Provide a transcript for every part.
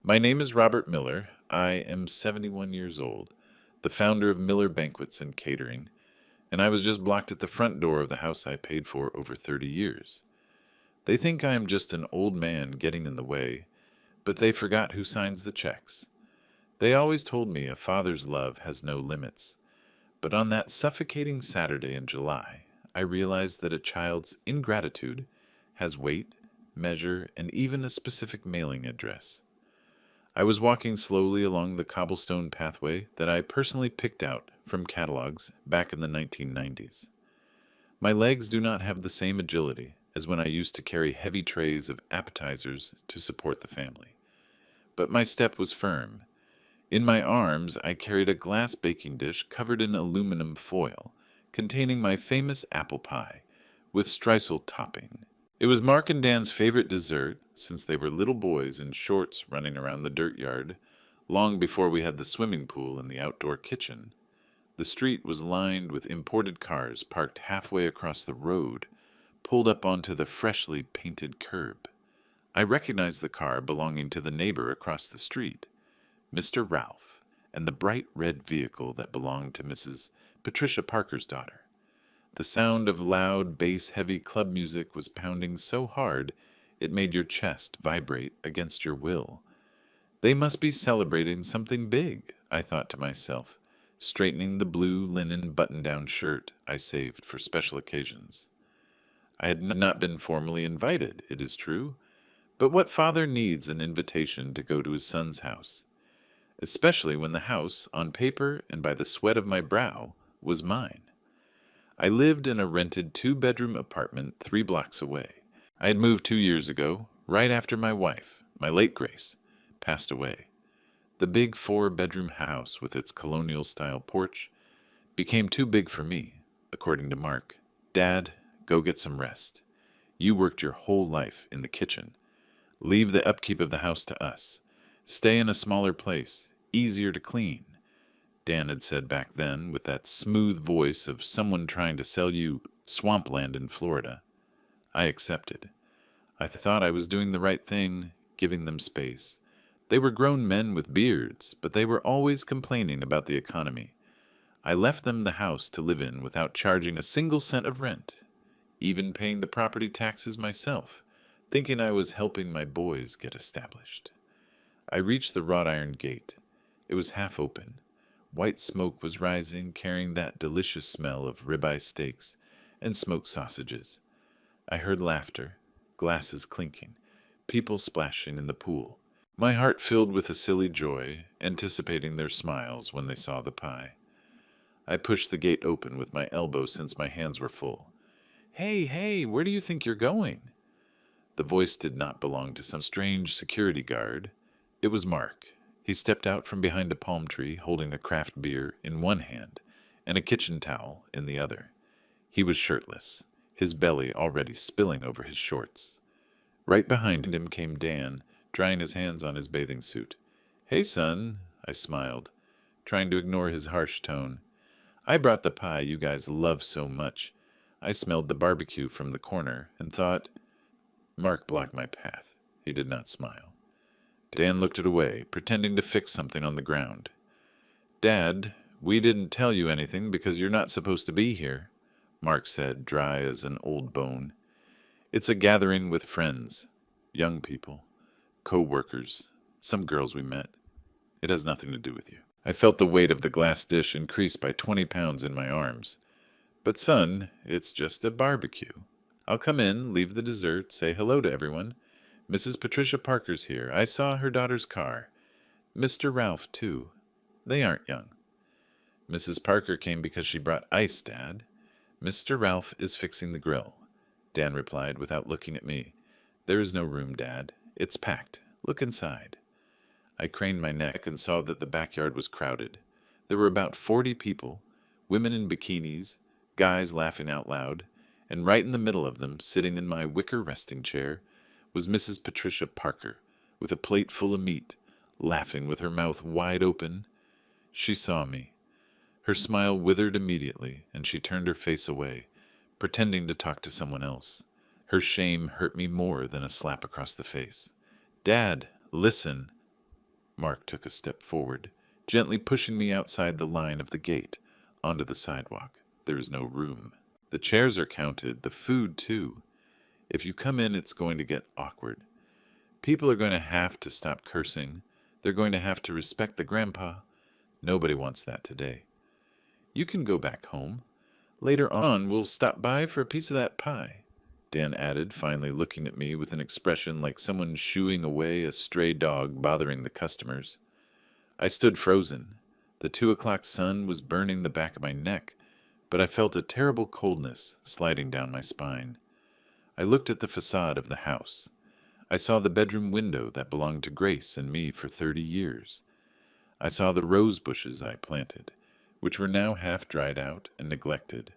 My name is Robert Miller. I am 71 years old, the founder of Miller Banquets and Catering, and I was just blocked at the front door of the house I paid for over 30 years. They think I am just an old man getting in the way, but they forgot who signs the checks. They always told me a father's love has no limits, but on that suffocating Saturday in July, I realized that a child's ingratitude has weight, measure, and even a specific mailing address. I was walking slowly along the cobblestone pathway that I personally picked out from catalogs back in the 1990s. My legs do not have the same agility as when I used to carry heavy trays of appetizers to support the family. But my step was firm. In my arms, I carried a glass baking dish covered in aluminum foil, containing my famous apple pie, with streusel topping. It was Mark and Dan's favorite dessert since they were little boys in shorts running around the dirt yard, long before we had the swimming pool and the outdoor kitchen. The street was lined with imported cars parked halfway across the road, pulled up onto the freshly painted curb. I recognized the car belonging to the neighbor across the street, Mr. Ralph, and the bright red vehicle that belonged to Mrs. Patricia Parker's daughter. The sound of loud, bass-heavy club music was pounding so hard it made your chest vibrate against your will. They must be celebrating something big, I thought to myself, straightening the blue linen button-down shirt I saved for special occasions. I had not been formally invited, it is true, but what father needs an invitation to go to his son's house? Especially when the house, on paper and by the sweat of my brow, was mine. I lived in a rented two-bedroom apartment 3 blocks away. I had moved 2 years ago, right after my wife, my late Grace, passed away. The big 4-bedroom house with its colonial-style porch became too big for me, according to Mark. Dad, go get some rest. You worked your whole life in the kitchen. Leave the upkeep of the house to us. Stay in a smaller place, easier to clean. Dan had said back then, with that smooth voice of someone trying to sell you swampland in Florida. I accepted. I thought I was doing the right thing, giving them space. They were grown men with beards, but they were always complaining about the economy. I left them the house to live in without charging a single cent of rent, even paying the property taxes myself, thinking I was helping my boys get established. I reached the wrought iron gate. It was half open. White smoke was rising, carrying that delicious smell of ribeye steaks and smoked sausages. I heard laughter, glasses clinking, people splashing in the pool. My heart filled with a silly joy, anticipating their smiles when they saw the pie. I pushed the gate open with my elbow since my hands were full. Hey, where do you think you're going?" The voice did not belong to some strange security guard. It was Mark. He stepped out from behind a palm tree, holding a craft beer in one hand and a kitchen towel in the other. He was shirtless, his belly already spilling over his shorts. Right behind him came Dan, drying his hands on his bathing suit. "Hey, son," I smiled, trying to ignore his harsh tone. "I brought the pie you guys love so much." I smelled the barbecue from the corner and thought. Mark blocked my path. He did not smile. Dan looked it away, pretending to fix something on the ground. "Dad, we didn't tell you anything because you're not supposed to be here," Mark said, dry as an old bone. "It's a gathering with friends, young people, co-workers, some girls we met. It has nothing to do with you." I felt the weight of the glass dish increase by 20 pounds in my arms. "But son, it's just a barbecue. I'll come in, leave the dessert, say hello to everyone. Mrs. Patricia Parker's here. I saw her daughter's car. Mr. Ralph, too. They aren't young." "Mrs. Parker came because she brought ice, Dad. Mr. Ralph is fixing the grill," Dan replied without looking at me. "There is no room, Dad. It's packed. Look inside." I craned my neck and saw that the backyard was crowded. There were about 40 people, women in bikinis, guys laughing out loud, and right in the middle of them, sitting in my wicker resting chair, was Mrs. Patricia Parker, with a plate full of meat, laughing with her mouth wide open. She saw me. Her smile withered immediately, and she turned her face away, pretending to talk to someone else. Her shame hurt me more than a slap across the face. "Dad, listen." Mark took a step forward, gently pushing me outside the line of the gate, onto the sidewalk. There is no room. The chairs are counted, the food too. If you come in, it's going to get awkward. People are going to have to stop cursing. They're going to have to respect the grandpa. Nobody wants that today. You can go back home. Later on, we'll stop by for a piece of that pie, Dan added, finally looking at me with an expression like someone shooing away a stray dog bothering the customers. I stood frozen. The 2 o'clock sun was burning the back of my neck, but I felt a terrible coldness sliding down my spine. I looked at the facade of the house. I saw the bedroom window that belonged to Grace and me for 30 years. I saw the rose bushes I planted, which were now half dried out and neglected.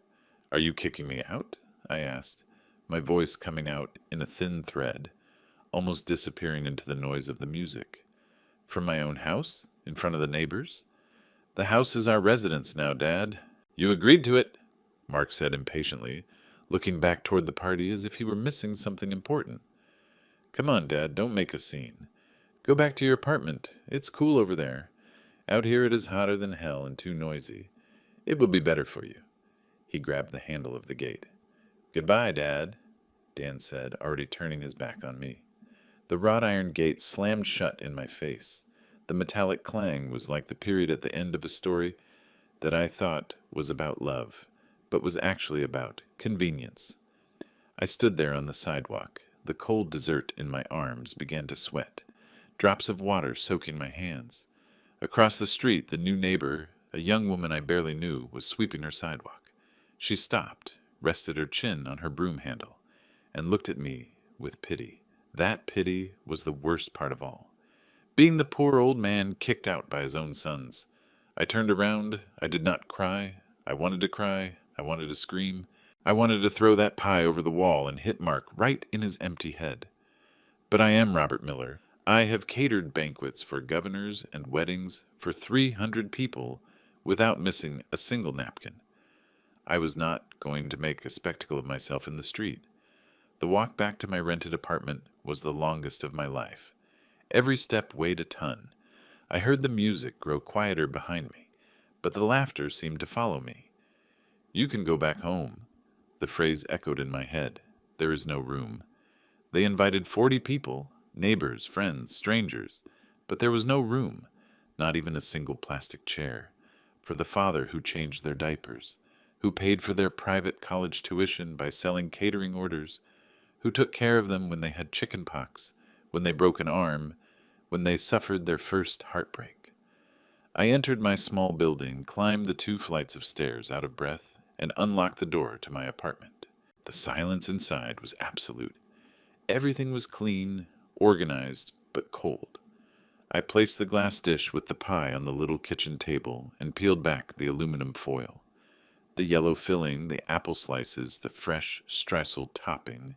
"Are you kicking me out?" I asked, my voice coming out in a thin thread, almost disappearing into the noise of the music. "From my own house? In front of the neighbors?" "The house is our residence now, Dad. You agreed to it," Mark said impatiently, looking back toward the party as if he were missing something important. "Come on, Dad, don't make a scene. Go back to your apartment. It's cool over there. Out here it is hotter than hell and too noisy. It will be better for you." He grabbed the handle of the gate. "Goodbye, Dad," Dan said, already turning his back on me. The wrought iron gate slammed shut in my face. The metallic clang was like the period at the end of a story that I thought was about love, but was actually about convenience. I stood there on the sidewalk. The cold dessert in my arms began to sweat, drops of water soaking my hands. Across the street, the new neighbor, a young woman I barely knew, was sweeping her sidewalk. She stopped, rested her chin on her broom handle, and looked at me with pity. That pity was the worst part of all. Being the poor old man kicked out by his own sons. I turned around. I did not cry. I wanted to cry. I wanted to scream. I wanted to throw that pie over the wall and hit Mark right in his empty head. But I am Robert Miller. I have catered banquets for governors and weddings for 300 people without missing a single napkin. I was not going to make a spectacle of myself in the street. The walk back to my rented apartment was the longest of my life. Every step weighed a ton. I heard the music grow quieter behind me, but the laughter seemed to follow me. "You can go back home." The phrase echoed in my head. There is no room. They invited 40 people, neighbors, friends, strangers, but there was no room, not even a single plastic chair, for the father who changed their diapers, who paid for their private college tuition by selling catering orders, who took care of them when they had chicken pox, when they broke an arm, when they suffered their first heartbreak. I entered my small building, climbed the 2 flights of stairs out of breath, and unlocked the door to my apartment. The silence inside was absolute. Everything was clean, organized, but cold. I placed the glass dish with the pie on the little kitchen table and peeled back the aluminum foil. The yellow filling, the apple slices, the fresh streusel topping.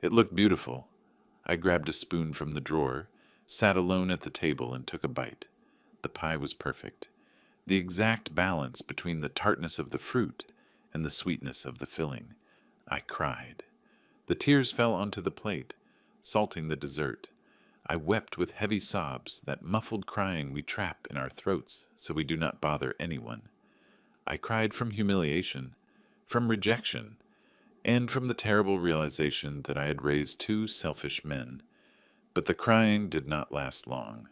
It looked beautiful. I grabbed a spoon from the drawer, sat alone at the table, and took a bite. The pie was perfect. The exact balance between the tartness of the fruit and the sweetness of the filling. I cried. The tears fell onto the plate, salting the dessert. I wept with heavy sobs, that muffled crying we trap in our throats so we do not bother anyone. I cried from humiliation, from rejection, and from the terrible realization that I had raised 2 selfish men. But the crying did not last long.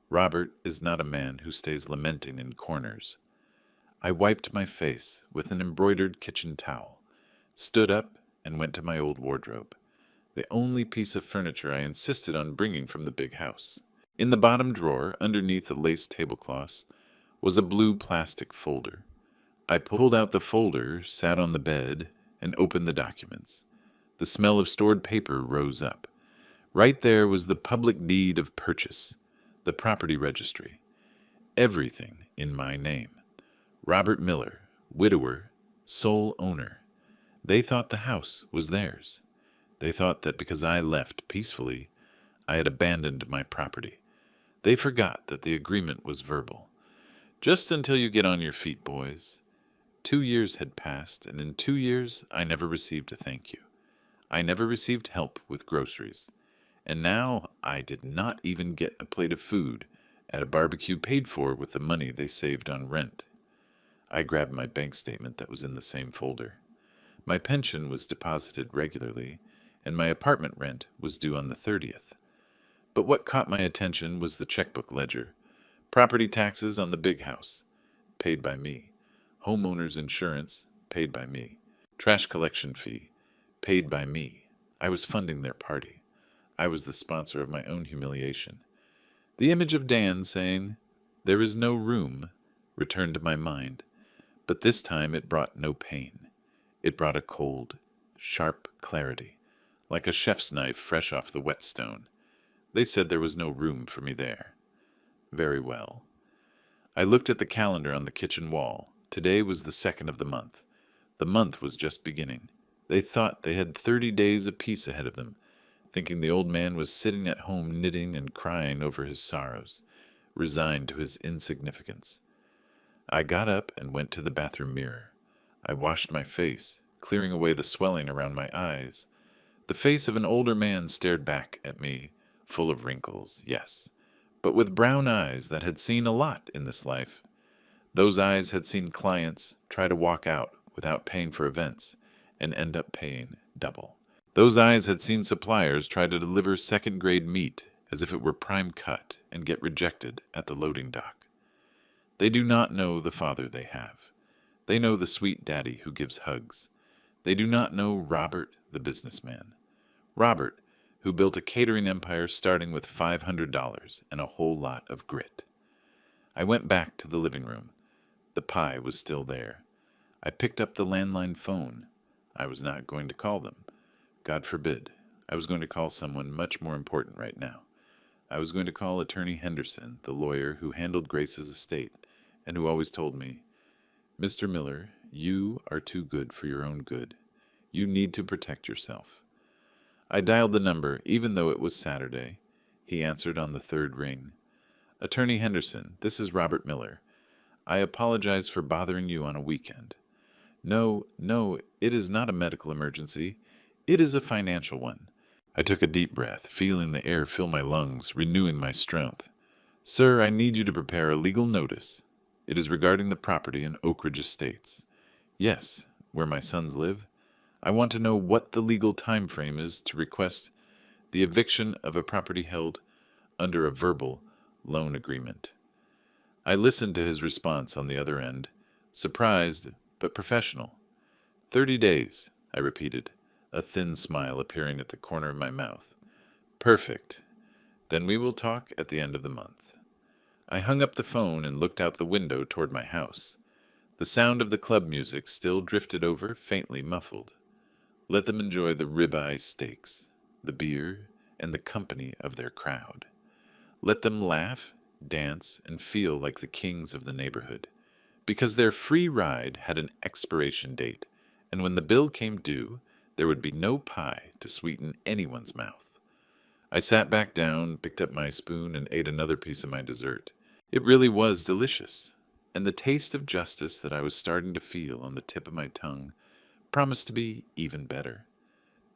Robert is not a man who stays lamenting in corners. I wiped my face with an embroidered kitchen towel, stood up, and went to my old wardrobe, the only piece of furniture I insisted on bringing from the big house. In the bottom drawer, underneath the lace tablecloths, was a blue plastic folder. I pulled out the folder, sat on the bed, and opened the documents. The smell of stored paper rose up. Right there was the public deed of purchase, the property registry. Everything in my name. Robert Miller, widower, sole owner. They thought the house was theirs. They thought that because I left peacefully, I had abandoned my property. They forgot that the agreement was verbal. Just until you get on your feet, boys. 2 years had passed, and in 2 years I never received a thank you. I never received help with groceries. And now I did not even get a plate of food at a barbecue paid for with the money they saved on rent. I grabbed my bank statement that was in the same folder. My pension was deposited regularly, and my apartment rent was due on the 30th. But what caught my attention was the checkbook ledger. Property taxes on the big house, paid by me. Homeowner's insurance, paid by me. Trash collection fee, paid by me. I was funding their party. I was the sponsor of my own humiliation. The image of Dan saying, "There is no room," returned to my mind, but this time it brought no pain. It brought a cold, sharp clarity, like a chef's knife fresh off the whetstone. They said there was no room for me there. Very well. I looked at the calendar on the kitchen wall. Today was the 2nd of the month. The month was just beginning. They thought they had 30 days apiece ahead of them, thinking the old man was sitting at home knitting and crying over his sorrows, resigned to his insignificance. I got up and went to the bathroom mirror. I washed my face, clearing away the swelling around my eyes. The face of an older man stared back at me, full of wrinkles, yes, but with brown eyes that had seen a lot in this life. Those eyes had seen clients try to walk out without paying for events and end up paying double. Those eyes had seen suppliers try to deliver second-grade meat as if it were prime cut and get rejected at the loading dock. They do not know the father they have. They know the sweet daddy who gives hugs. They do not know Robert, the businessman. Robert, who built a catering empire starting with $500 and a whole lot of grit. I went back to the living room. The pie was still there. I picked up the landline phone. I was not going to call them. God forbid. I was going to call someone much more important right now. I was going to call Attorney Henderson, the lawyer who handled Grace's estate, and who always told me, "Mr. Miller, you are too good for your own good. You need to protect yourself." I dialed the number, even though it was Saturday. He answered on the third ring. "Attorney Henderson, this is Robert Miller. I apologize for bothering you on a weekend. No, it is not a medical emergency. It is a financial one." I took a deep breath, feeling the air fill my lungs, renewing my strength. "Sir, I need you to prepare a legal notice. It is regarding the property in Oak Ridge Estates. Yes, where my sons live. I want to know what the legal time frame is to request the eviction of a property held under a verbal loan agreement." I listened to his response on the other end, surprised but professional. 30 days, I repeated, a thin smile appearing at the corner of my mouth. "Perfect. Then we will talk at the end of the month." I hung up the phone and looked out the window toward my house. The sound of the club music still drifted over, faintly muffled. Let them enjoy the ribeye steaks, the beer, and the company of their crowd. Let them laugh, dance, and feel like the kings of the neighborhood, because their free ride had an expiration date, and when the bill came due, there would be no pie to sweeten anyone's mouth. I sat back down, picked up my spoon, and ate another piece of my dessert. It really was delicious, and the taste of justice that I was starting to feel on the tip of my tongue promised to be even better.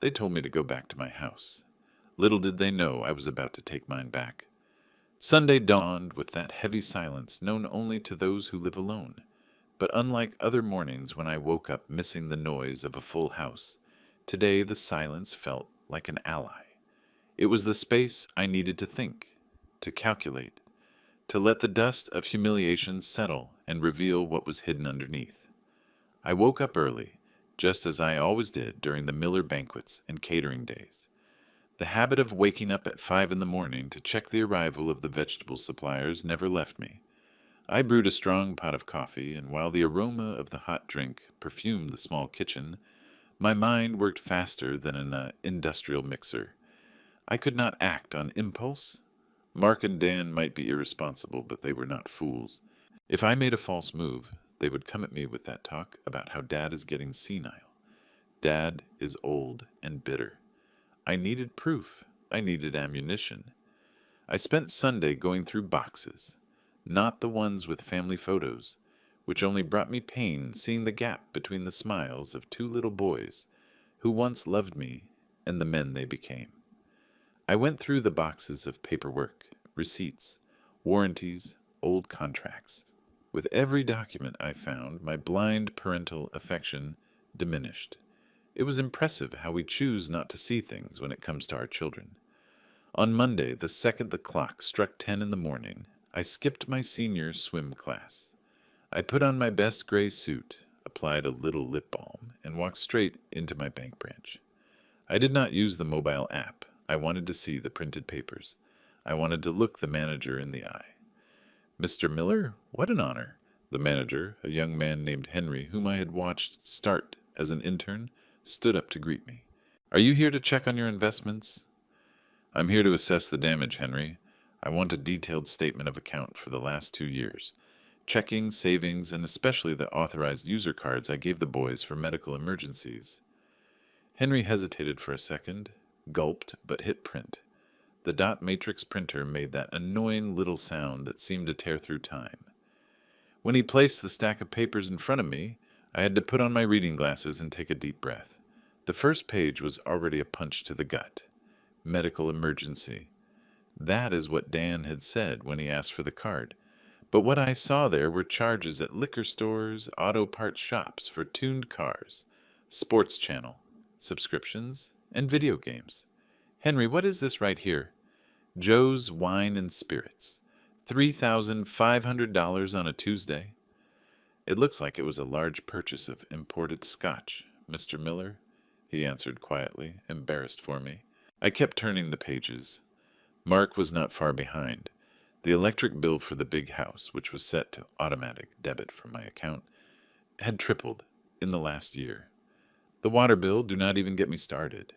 They told me to go back to my house. Little did they know I was about to take mine back. Sunday dawned with that heavy silence known only to those who live alone. But unlike other mornings when I woke up missing the noise of a full house, today the silence felt like an ally. It was the space I needed to think, to calculate, to let the dust of humiliation settle and reveal what was hidden underneath. I woke up early, just as I always did during the Miller banquets and catering days. The habit of waking up at 5 in the morning to check the arrival of the vegetable suppliers never left me. I brewed a strong pot of coffee, and while the aroma of the hot drink perfumed the small kitchen, my mind worked faster than an industrial mixer. I could not act on impulse. Mark and Dan might be irresponsible, but they were not fools. If I made a false move, they would come at me with that talk about how Dad is getting senile. Dad is old and bitter. I needed proof. I needed ammunition. I spent Sunday going through boxes, not the ones with family photos, which only brought me pain seeing the gap between the smiles of two little boys who once loved me and the men they became. I went through the boxes of paperwork, receipts, warranties, old contracts. With every document I found, my blind parental affection diminished. It was impressive how we choose not to see things when it comes to our children. On Monday, the second the clock struck 10 in the morning, I skipped my senior swim class. I put on my best gray suit, applied a little lip balm, and walked straight into my bank branch. I did not use the mobile app. I wanted to see the printed papers. I wanted to look the manager in the eye. "Mr. Miller, what an honor." The manager, a young man named Henry, whom I had watched start as an intern, stood up to greet me. "Are you here to check on your investments?" "I'm here to assess the damage, Henry. I want a detailed statement of account for the last 2 years. Checking, savings, and especially the authorized user cards I gave the boys for medical emergencies." Henry hesitated for a second, gulped, but hit print. The dot matrix printer made that annoying little sound that seemed to tear through time. When he placed the stack of papers in front of me, I had to put on my reading glasses and take a deep breath. The first page was already a punch to the gut. Medical emergency. That is what Dan had said when he asked for the card. But what I saw there were charges at liquor stores, auto parts shops for tuned cars, sports channel, subscriptions, and video games. "Henry, what is this right here?" "Joe's Wine and Spirits. $3,500 on a Tuesday." "It looks like it was a large purchase of imported scotch, Mr. Miller," he answered quietly, embarrassed for me. I kept turning the pages. Mark was not far behind. The electric bill for the big house, which was set to automatic debit from my account, had tripled in the last year. The water bill, do not even get me started.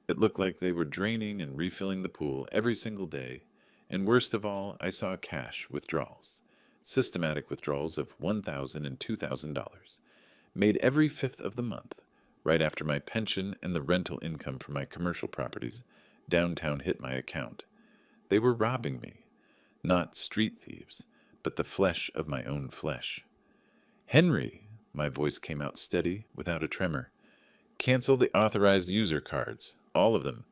It looked like they were draining and refilling the pool every single day, and worst of all, I saw cash withdrawals, systematic withdrawals of $1,000 and $2,000, made every 5th of the month, right after my pension and the rental income from my commercial properties downtown hit my account. They were robbing me, not street thieves, but the flesh of my own flesh. "Henry," my voice came out steady, without a tremor, "cancel the authorized user cards, all of them,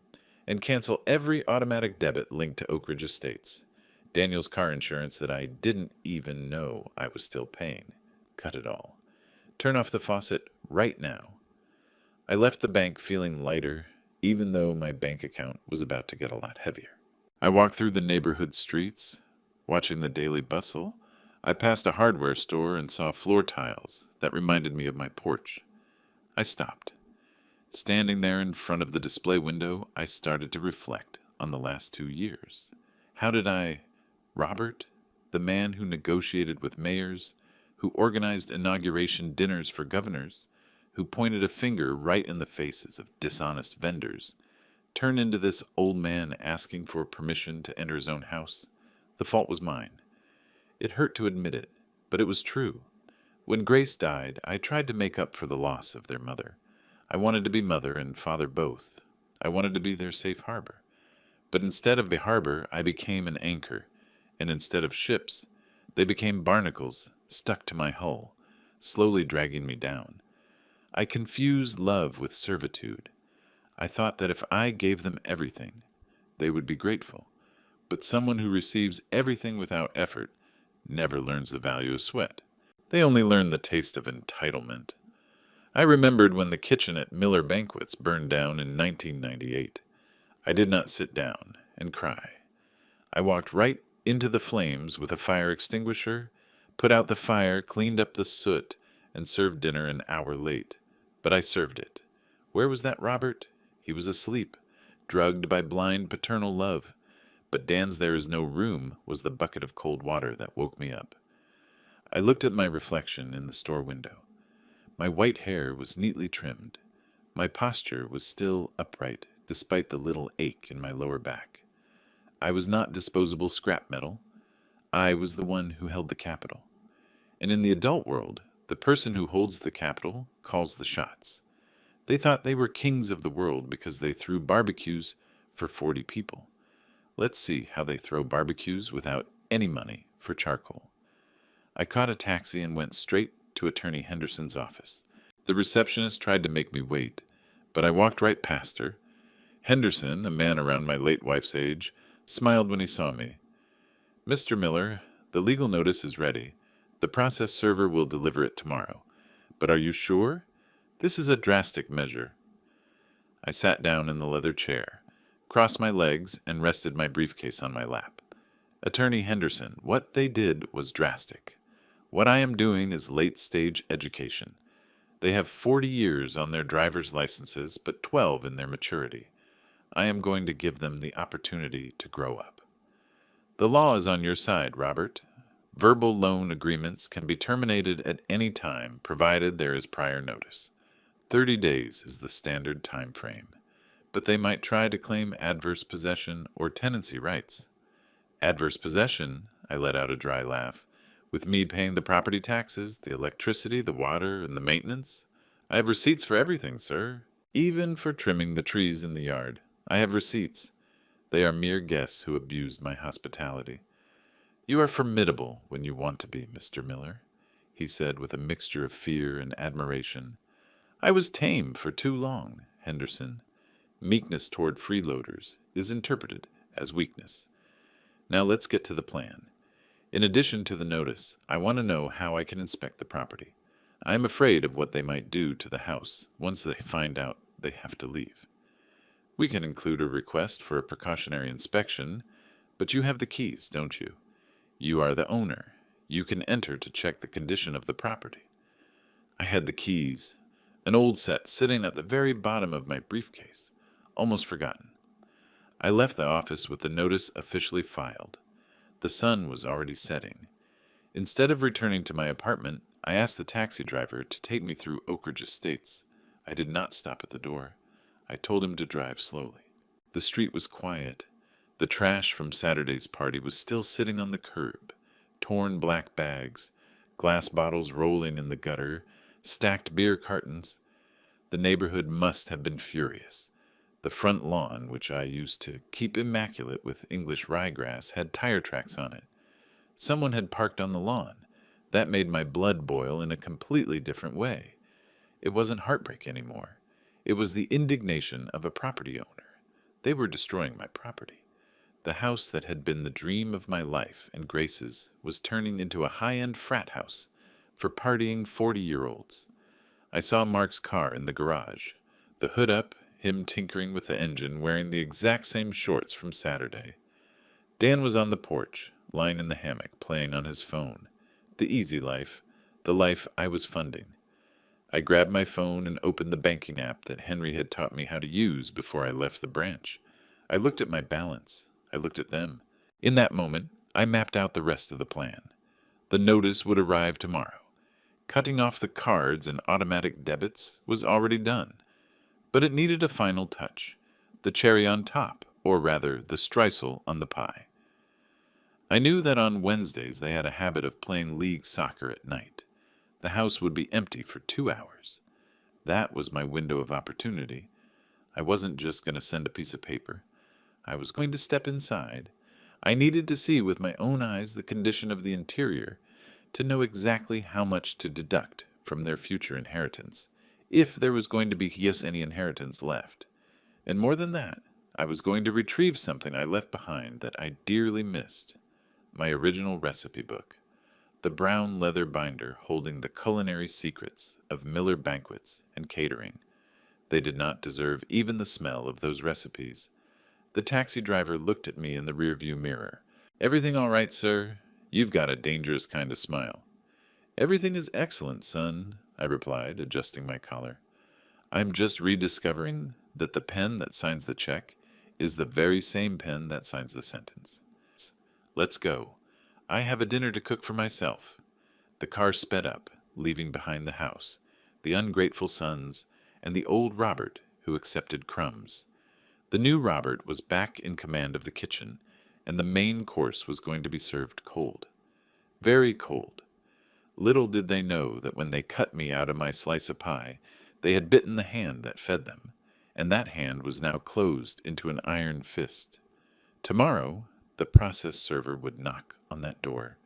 and cancel every automatic debit linked to Oak Ridge Estates. Daniel's car insurance that I didn't even know I was still paying. Cut it all. Turn off the faucet right now." I left the bank feeling lighter, even though my bank account was about to get a lot heavier. I walked through the neighborhood streets, watching the daily bustle. I passed a hardware store and saw floor tiles that reminded me of my porch. I stopped. Standing there in front of the display window, I started to reflect on the last 2 years. How did Robert, the man who negotiated with mayors, who organized inauguration dinners for governors, who pointed a finger right in the faces of dishonest vendors, turn into this old man asking for permission to enter his own house? The fault was mine. It hurt to admit it, but it was true. When Grace died, I tried to make up for the loss of their mother. I wanted to be mother and father both. I wanted to be their safe harbor. But instead of a harbor, I became an anchor, and instead of ships, they became barnacles stuck to my hull, slowly dragging me down. I confused love with servitude. I thought that if I gave them everything, they would be grateful. But someone who receives everything without effort never learns the value of sweat. They only learn the taste of entitlement. I remembered when the kitchen at Miller Banquets burned down in 1998. I did not sit down and cry. I walked right into the flames with a fire extinguisher, put out the fire, cleaned up the soot, and served dinner an hour late. But I served it. Where was that Robert? He was asleep, drugged by blind paternal love. But Dan's "there is no room" was the bucket of cold water that woke me up. I looked at my reflection in the store window. My white hair was neatly trimmed. My posture was still upright, despite the little ache in my lower back. I was not disposable scrap metal. I was the one who held the capital. And in the adult world, the person who holds the capital calls the shots. They thought they were kings of the world because they threw barbecues for 40 people. Let's see how they throw barbecues without any money for charcoal. I caught a taxi and went straight to Attorney Henderson's office. The receptionist tried to make me wait, but I walked right past her. Henderson, a man around my late wife's age, smiled when he saw me. Mr. Miller, the legal notice is ready. The process server will deliver it tomorrow. But are you sure? This is a drastic measure. I sat down in the leather chair, crossed my legs, and rested my briefcase on my lap. Attorney Henderson, what they did was drastic. What I am doing is late-stage education. They have 40 years on their driver's licenses, but 12 in their maturity. I am going to give them the opportunity to grow up. The law is on your side, Robert. Verbal loan agreements can be terminated at any time, provided there is prior notice. 30 days is the standard time frame. But they might try to claim adverse possession or tenancy rights. Adverse possession, I let out a dry laugh. With me paying the property taxes, the electricity, the water, and the maintenance? I have receipts for everything, sir. Even for trimming the trees in the yard. I have receipts. They are mere guests who abused my hospitality. You are formidable when you want to be, Mr. Miller, he said with a mixture of fear and admiration. I was tame for too long, Henderson. Meekness toward freeloaders is interpreted as weakness. Now let's get to the plan. In addition to the notice, I want to know how I can inspect the property. I am afraid of what they might do to the house once they find out they have to leave. We can include a request for a precautionary inspection, but you have the keys, don't you? You are the owner. You can enter to check the condition of the property. I had the keys, an old set sitting at the very bottom of my briefcase, almost forgotten. I left the office with the notice officially filed. The sun was already setting. Instead of returning to my apartment, I asked the taxi driver to take me through Oak Ridge Estates. I did not stop at the door. I told him to drive slowly. The street was quiet. The trash from Saturday's party was still sitting on the curb. Torn black bags, glass bottles rolling in the gutter, stacked beer cartons. The neighborhood must have been furious. The front lawn, which I used to keep immaculate with English ryegrass, had tire tracks on it. Someone had parked on the lawn. That made my blood boil in a completely different way. It wasn't heartbreak anymore. It was the indignation of a property owner. They were destroying my property. The house that had been the dream of my life and Grace's was turning into a high-end frat house for partying 40-year-olds. I saw Mark's car in the garage, the hood up, him tinkering with the engine, wearing the exact same shorts from Saturday. Dan was on the porch, lying in the hammock, playing on his phone. The easy life, the life I was funding. I grabbed my phone and opened the banking app that Henry had taught me how to use before I left the branch. I looked at my balance. I looked at them. In that moment, I mapped out the rest of the plan. The notice would arrive tomorrow. Cutting off the cards and automatic debits was already done. But it needed a final touch, the cherry on top, or rather, the streusel on the pie. I knew that on Wednesdays they had a habit of playing league soccer at night. The house would be empty for 2 hours. That was my window of opportunity. I wasn't just going to send a piece of paper. I was going to step inside. I needed to see with my own eyes the condition of the interior to know exactly how much to deduct from their future inheritance, if there was going to be any inheritance left. And more than that, I was going to retrieve something I left behind that I dearly missed. My original recipe book. The brown leather binder holding the culinary secrets of Miller Banquets and Catering. They did not deserve even the smell of those recipes. The taxi driver looked at me in the rearview mirror. "Everything all right, sir? You've got a dangerous kind of smile." "Everything is excellent, son," I replied, adjusting my collar. "I'm just rediscovering that the pen that signs the check is the very same pen that signs the sentence. Let's go. I have a dinner to cook for myself." The car sped up, leaving behind the house, the ungrateful sons, and the old Robert who accepted crumbs. The new Robert was back in command of the kitchen, and the main course was going to be served cold. Very cold. Little did they know that when they cut me out of my slice of pie, they had bitten the hand that fed them, and that hand was now closed into an iron fist. Tomorrow, the process server would knock on that door,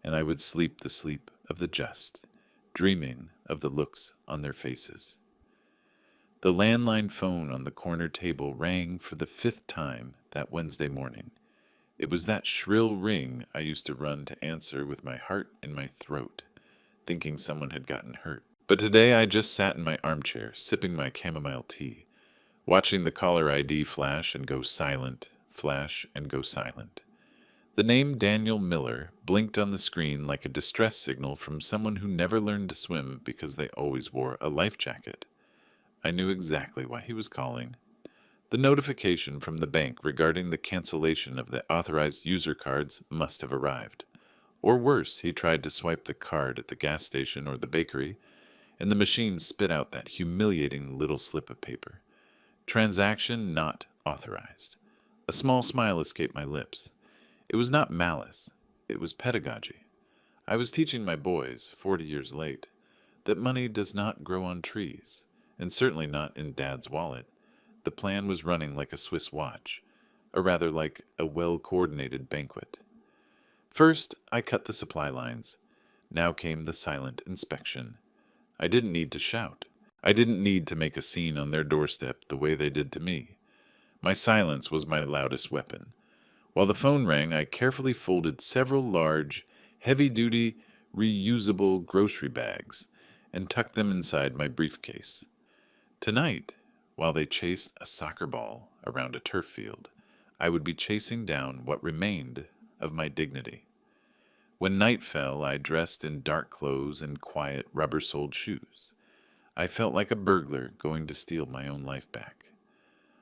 and I would sleep the sleep of the just, dreaming of the looks on their faces. The landline phone on the corner table rang for the 5th time that Wednesday morning. It was that shrill ring I used to run to answer with my heart in my throat, thinking someone had gotten hurt. But today I just sat in my armchair, sipping my chamomile tea, watching the caller ID flash and go silent, flash and go silent. The name Daniel Miller blinked on the screen like a distress signal from someone who never learned to swim because they always wore a life jacket. I knew exactly why he was calling. The notification from the bank regarding the cancellation of the authorized user cards must have arrived. Or worse, he tried to swipe the card at the gas station or the bakery, and the machine spit out that humiliating little slip of paper. Transaction not authorized. A small smile escaped my lips. It was not malice. It was pedagogy. I was teaching my boys, 40 years late, that money does not grow on trees, and certainly not in Dad's wallet. The plan was running like a Swiss watch, or rather like a well-coordinated banquet. First, I cut the supply lines. Now came the silent inspection. I didn't need to shout. I didn't need to make a scene on their doorstep the way they did to me. My silence was my loudest weapon. While the phone rang, I carefully folded several large, heavy-duty, reusable grocery bags and tucked them inside my briefcase. Tonight, while they chased a soccer ball around a turf field, I would be chasing down what remained of my dignity. When night fell, I dressed in dark clothes and quiet, rubber-soled shoes. I felt like a burglar going to steal my own life back.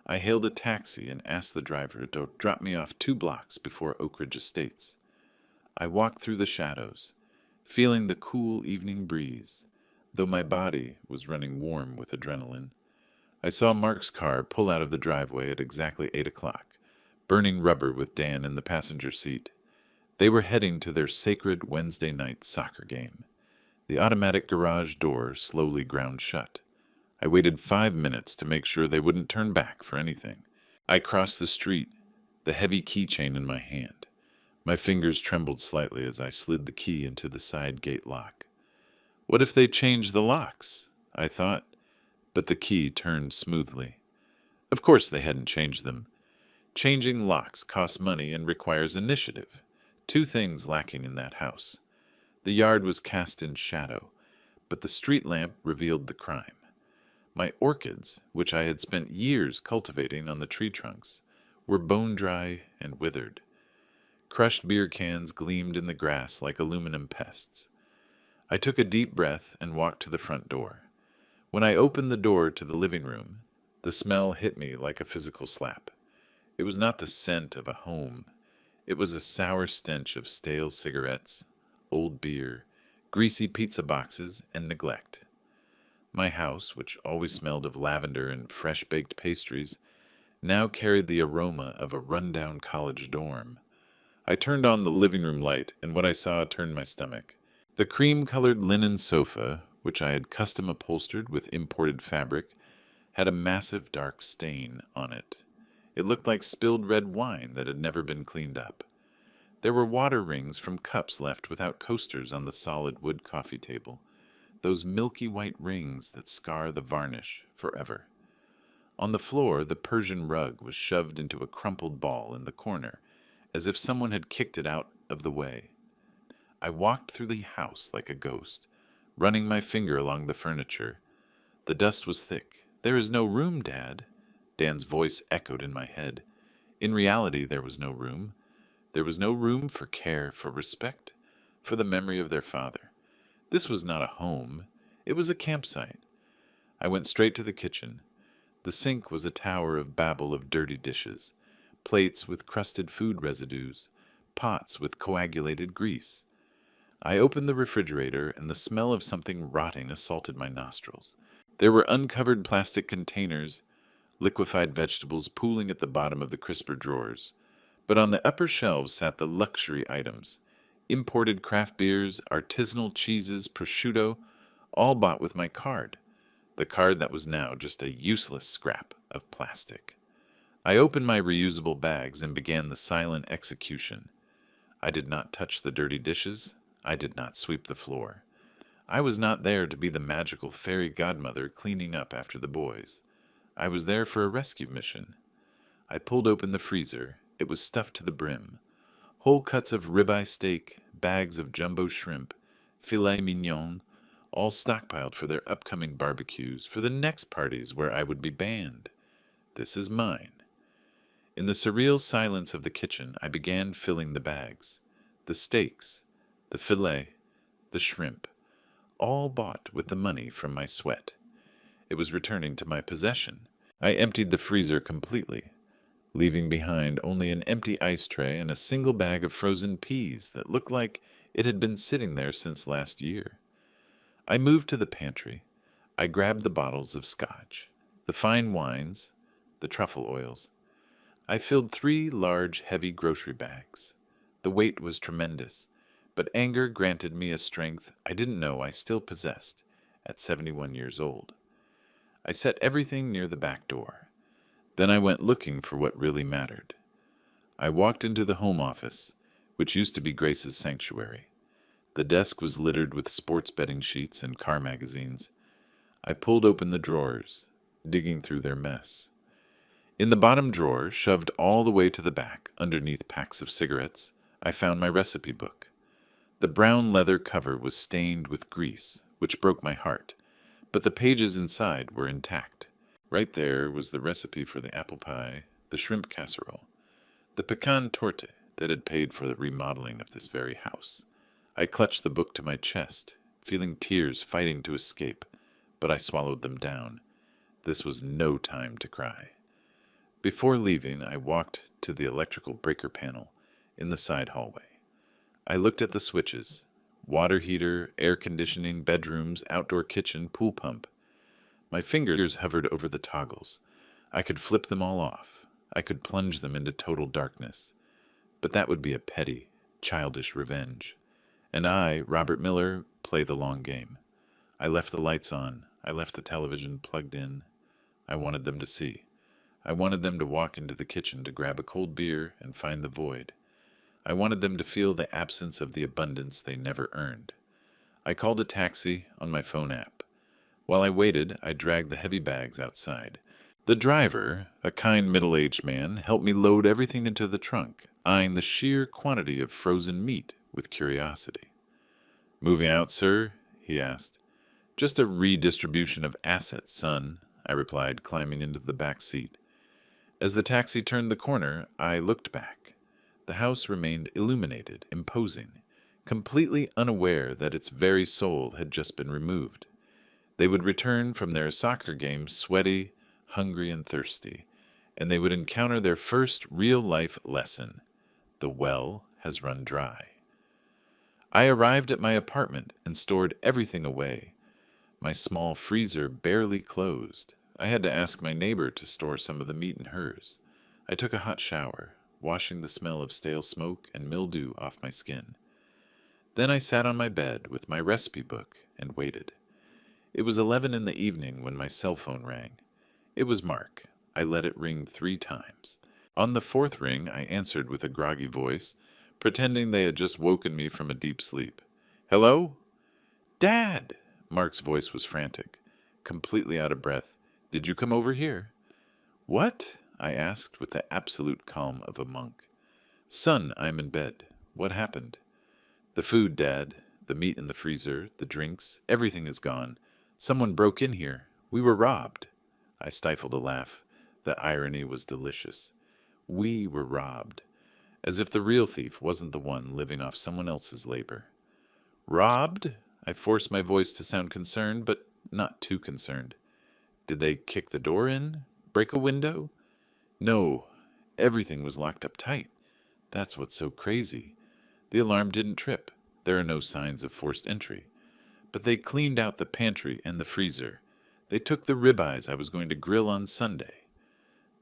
I hailed a taxi and asked the driver to drop me off 2 blocks before Oak Ridge Estates. I walked through the shadows, feeling the cool evening breeze, though my body was running warm with adrenaline. I saw Mark's car pull out of the driveway at exactly 8 o'clock, burning rubber with Dan in the passenger seat. They were heading to their sacred Wednesday night soccer game. The automatic garage door slowly ground shut. I waited 5 minutes to make sure they wouldn't turn back for anything. I crossed the street, the heavy keychain in my hand. My fingers trembled slightly as I slid the key into the side gate lock. What if they changed the locks? I thought, but the key turned smoothly. Of course they hadn't changed them. Changing locks costs money and requires initiative. 2 things lacking in that house. The yard was cast in shadow, but the street lamp revealed the crime. My orchids, which I had spent years cultivating on the tree trunks, were bone-dry and withered. Crushed beer cans gleamed in the grass like aluminum pests. I took a deep breath and walked to the front door. When I opened the door to the living room, the smell hit me like a physical slap. It was not the scent of a home. It was a sour stench of stale cigarettes, old beer, greasy pizza boxes, and neglect. My house, which always smelled of lavender and fresh-baked pastries, now carried the aroma of a run-down college dorm. I turned on the living room light, and what I saw turned my stomach. The cream-colored linen sofa, which I had custom upholstered with imported fabric, had a massive dark stain on it. It looked like spilled red wine that had never been cleaned up. There were water rings from cups left without coasters on the solid wood coffee table, those milky white rings that scar the varnish forever. On the floor, the Persian rug was shoved into a crumpled ball in the corner, as if someone had kicked it out of the way. I walked through the house like a ghost, running my finger along the furniture. The dust was thick. "There is no room, Dad." Dan's voice echoed in my head. In reality, there was no room. There was no room for care, for respect, for the memory of their father. This was not a home. It was a campsite. I went straight to the kitchen. The sink was a tower of babble of dirty dishes, plates with crusted food residues, pots with coagulated grease. I opened the refrigerator, and the smell of something rotting assaulted my nostrils. There were uncovered plastic containers, liquefied vegetables pooling at the bottom of the crisper drawers. But on the upper shelves sat the luxury items. Imported craft beers, artisanal cheeses, prosciutto, all bought with my card. The card that was now just a useless scrap of plastic. I opened my reusable bags and began the silent execution. I did not touch the dirty dishes. I did not sweep the floor. I was not there to be the magical fairy godmother cleaning up after the boys. I was there for a rescue mission. I pulled open the freezer. It was stuffed to the brim. Whole cuts of ribeye steak, bags of jumbo shrimp, filet mignon, all stockpiled for their upcoming barbecues, for the next parties where I would be banned. This is mine. In the surreal silence of the kitchen, I began filling the bags. The steaks, the filet, the shrimp, all bought with the money from my sweat. It was returning to my possession. I emptied the freezer completely, leaving behind only an empty ice tray and a single bag of frozen peas that looked like it had been sitting there since last year. I moved to the pantry. I grabbed the bottles of scotch, the fine wines, the truffle oils. I filled 3 large, heavy grocery bags. The weight was tremendous, but anger granted me a strength I didn't know I still possessed at 71 years old. I set everything near the back door. Then I went looking for what really mattered. I walked into the home office, which used to be Grace's sanctuary. The desk was littered with sports betting sheets and car magazines. I pulled open the drawers, digging through their mess. In the bottom drawer, shoved all the way to the back, underneath packs of cigarettes, I found my recipe book. The brown leather cover was stained with grease, which broke my heart, but the pages inside were intact. Right there was the recipe for the apple pie, the shrimp casserole, the pecan torte that had paid for the remodeling of this very house. I clutched the book to my chest, feeling tears fighting to escape, but I swallowed them down. This was no time to cry. Before leaving, I walked to the electrical breaker panel in the side hallway. I looked at the switches: water heater, air conditioning, bedrooms, outdoor kitchen, pool pump. My fingers hovered over the toggles. I could flip them all off. I could plunge them into total darkness. But that would be a petty, childish revenge. And I, Robert Miller, play the long game. I left the lights on. I left the television plugged in. I wanted them to see. I wanted them to walk into the kitchen to grab a cold beer and find the void. I wanted them to feel the absence of the abundance they never earned. I called a taxi on my phone app. While I waited, I dragged the heavy bags outside. The driver, a kind middle-aged man, helped me load everything into the trunk, eyeing the sheer quantity of frozen meat with curiosity. "Moving out, sir?" he asked. "Just a redistribution of assets, son," I replied, climbing into the back seat. As the taxi turned the corner, I looked back. The house remained illuminated, imposing, completely unaware that its very soul had just been removed. They would return from their soccer game sweaty, hungry, and thirsty, and they would encounter their first real-life lesson: the well has run dry. I arrived at my apartment and stored everything away. My small freezer barely closed. I had to ask my neighbor to store some of the meat in hers. I took a hot shower, washing the smell of stale smoke and mildew off my skin. Then I sat on my bed with my recipe book and waited. It was 11 in the evening when my cell phone rang. It was Mark. I let it ring 3 times. On the 4th ring, I answered with a groggy voice, pretending they had just woken me from a deep sleep. "Hello?" "Dad!" Mark's voice was frantic, completely out of breath. "Did you come over here?" "What?" I asked with the absolute calm of a monk. "Son, I'm in bed. What happened?" "The food, Dad. The meat in the freezer, the drinks, everything is gone. Someone broke in here. We were robbed." I stifled a laugh. The irony was delicious. We were robbed. As if the real thief wasn't the one living off someone else's labor. "Robbed?" I forced my voice to sound concerned, but not too concerned. "Did they kick the door in? Break a window?" "No. Everything was locked up tight. That's what's so crazy. The alarm didn't trip. There are no signs of forced entry. But they cleaned out the pantry and the freezer. They took the ribeyes I was going to grill on Sunday."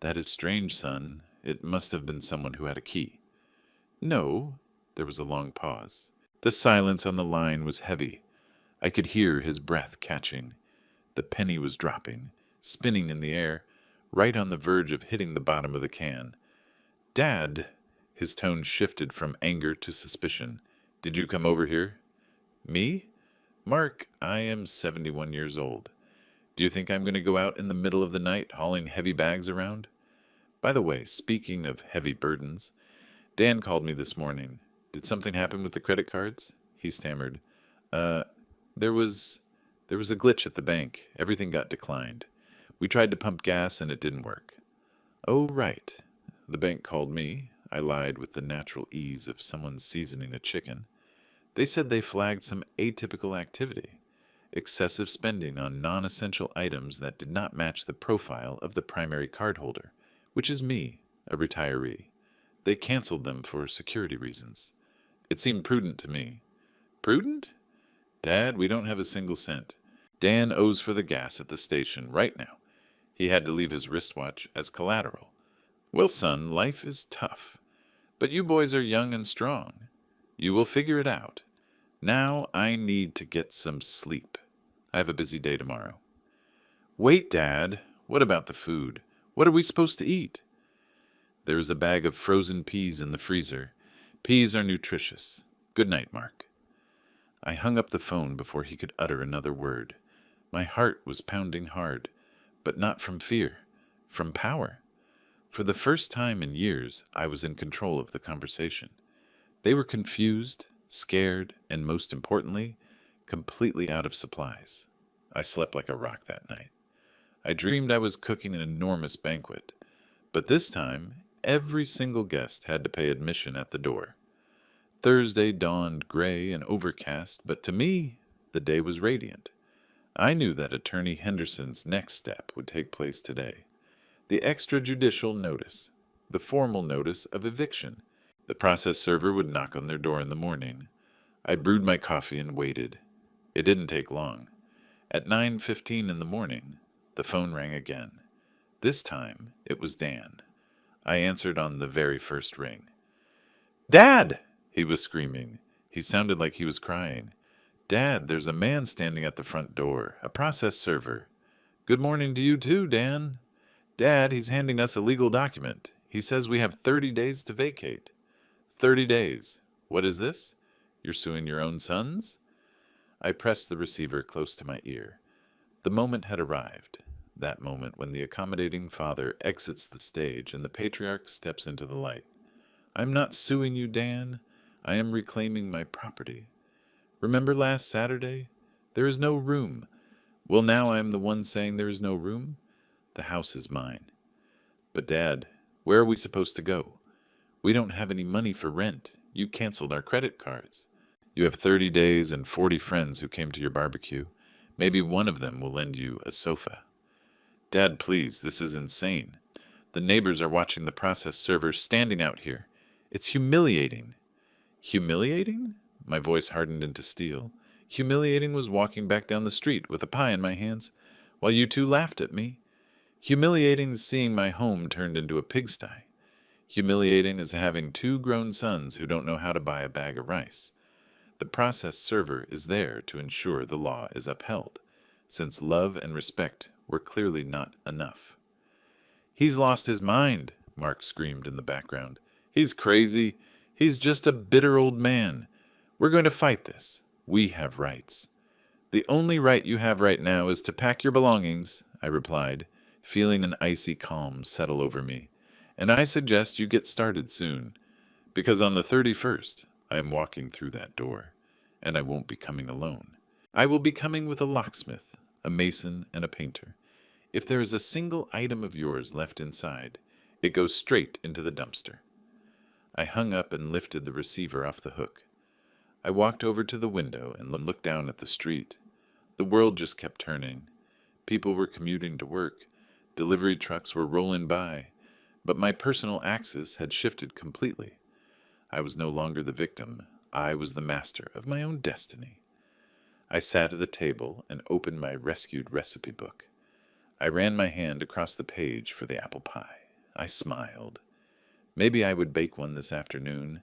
"That is strange, son. It must have been someone who had a key." "No." There was a long pause. The silence on the line was heavy. I could hear his breath catching. The penny was dropping, spinning in the air, right on the verge of hitting the bottom of the can. "Dad!" His tone shifted from anger to suspicion. "Did you come over here?" "Me? Mark, I am 71 years old. Do you think I'm going to go out in the middle of the night hauling heavy bags around? By the way, speaking of heavy burdens, Dan called me this morning. Did something happen with the credit cards? He stammered. Uh, there was... There was a glitch at the bank. Everything got declined. We tried to pump gas and it didn't work. Oh, right. The bank called me. I lied with the natural ease of someone seasoning a chicken. They said they flagged some atypical activity. Excessive spending on non-essential items that did not match the profile of the primary cardholder, which is me, a retiree. They canceled them for security reasons. It seemed prudent to me. Prudent? Dad, we don't have a single cent. Dan owes for the gas at the station right now. He had to leave his wristwatch as collateral. Well, son, life is tough. But you boys are young and strong. You will figure it out. Now I need to get some sleep. I have a busy day tomorrow. Wait, Dad. What about the food? What are we supposed to eat? There is a bag of frozen peas in the freezer. Peas are nutritious. Good night, Mark. I hung up the phone before he could utter another word. My heart was pounding hard, but not from fear, from power. For the first time in years, I was in control of the conversation. They were confused, scared, and most importantly, completely out of supplies. I slept like a rock that night. I dreamed I was cooking an enormous banquet, but this time, every single guest had to pay admission at the door. Thursday dawned gray and overcast, but to me, the day was radiant. I knew that Attorney Henderson's next step would take place today. The extrajudicial notice, the formal notice of eviction. The process server would knock on their door in the morning. I brewed my coffee and waited. It didn't take long. At 9:15 in the morning, the phone rang again. This time, it was Dan. I answered on the very first ring. Dad! He was screaming. He sounded like he was crying. Dad, there's a man standing at the front door, a process server. Good morning to you too, Dan. Dad, he's handing us a legal document. He says we have 30 days to vacate. 30 days. What is this? You're suing your own sons? I pressed the receiver close to my ear. The moment had arrived. That moment when the accommodating father exits the stage and the patriarch steps into the light. I'm not suing you, Dan. I am reclaiming my property. Remember last Saturday? There is no room. Well, now I am the one saying there is no room. The house is mine. But, Dad, where are we supposed to go? We don't have any money for rent. You canceled our credit cards. You have 30 days and 40 friends who came to your barbecue. Maybe one of them will lend you a sofa. Dad, please, this is insane. The neighbors are watching the process server standing out here. It's humiliating. Humiliating? My voice hardened into steel. Humiliating was walking back down the street with a pie in my hands, while you two laughed at me. Humiliating is seeing my home turned into a pigsty. Humiliating is having 2 grown sons who don't know how to buy a bag of rice. The process server is there to ensure the law is upheld, since love and respect were clearly not enough. He's lost his mind, Mark screamed in the background. He's crazy. He's just a bitter old man. We're going to fight this. We have rights. The only right you have right now is to pack your belongings, I replied, feeling an icy calm settle over me. And I suggest you get started soon, because on the 31st, I am walking through that door, and I won't be coming alone. I will be coming with a locksmith, a mason, and a painter. If there is a single item of yours left inside, it goes straight into the dumpster. I hung up and lifted the receiver off the hook. I walked over to the window and looked down at the street. The world just kept turning. People were commuting to work. Delivery trucks were rolling by. But my personal axis had shifted completely. I was no longer the victim. I was the master of my own destiny. I sat at the table and opened my rescued recipe book. I ran my hand across the page for the apple pie. I smiled. Maybe I would bake one this afternoon,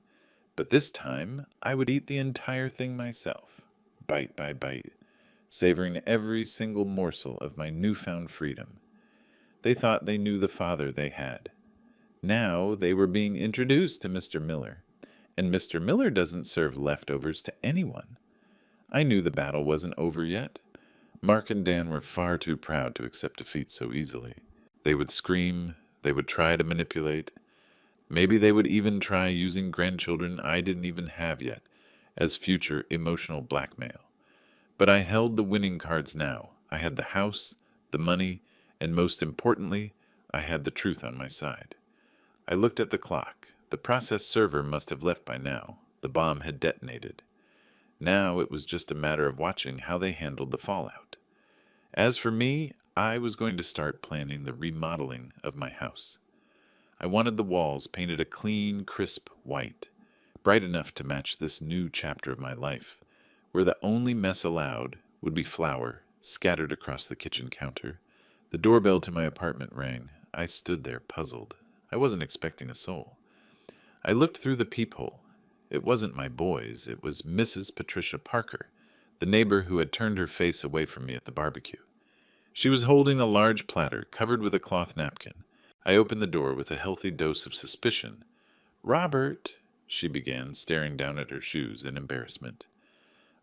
but this time I would eat the entire thing myself, bite by bite, savoring every single morsel of my newfound freedom. They thought they knew the father they had. Now they were being introduced to Mr. Miller, and Mr. Miller doesn't serve leftovers to anyone. I knew the battle wasn't over yet. Mark and Dan were far too proud to accept defeat so easily. They would scream, they would try to manipulate, Maybe they would even try using grandchildren I didn't even have yet as future emotional blackmail. But I held the winning cards now. I had the house, the money, and most importantly, I had the truth on my side. I looked at the clock. The process server must have left by now. The bomb had detonated. Now it was just a matter of watching how they handled the fallout. As for me, I was going to start planning the remodeling of my house. I wanted the walls painted a clean, crisp white, bright enough to match this new chapter of my life, where the only mess allowed would be flour scattered across the kitchen counter. The doorbell to my apartment rang. I stood there puzzled. I wasn't expecting a soul. I looked through the peephole. It wasn't my boys. It was Mrs. Patricia Parker, the neighbor who had turned her face away from me at the barbecue. She was holding a large platter covered with a cloth napkin. I opened the door with a healthy dose of suspicion. "Robert," she began, staring down at her shoes in embarrassment.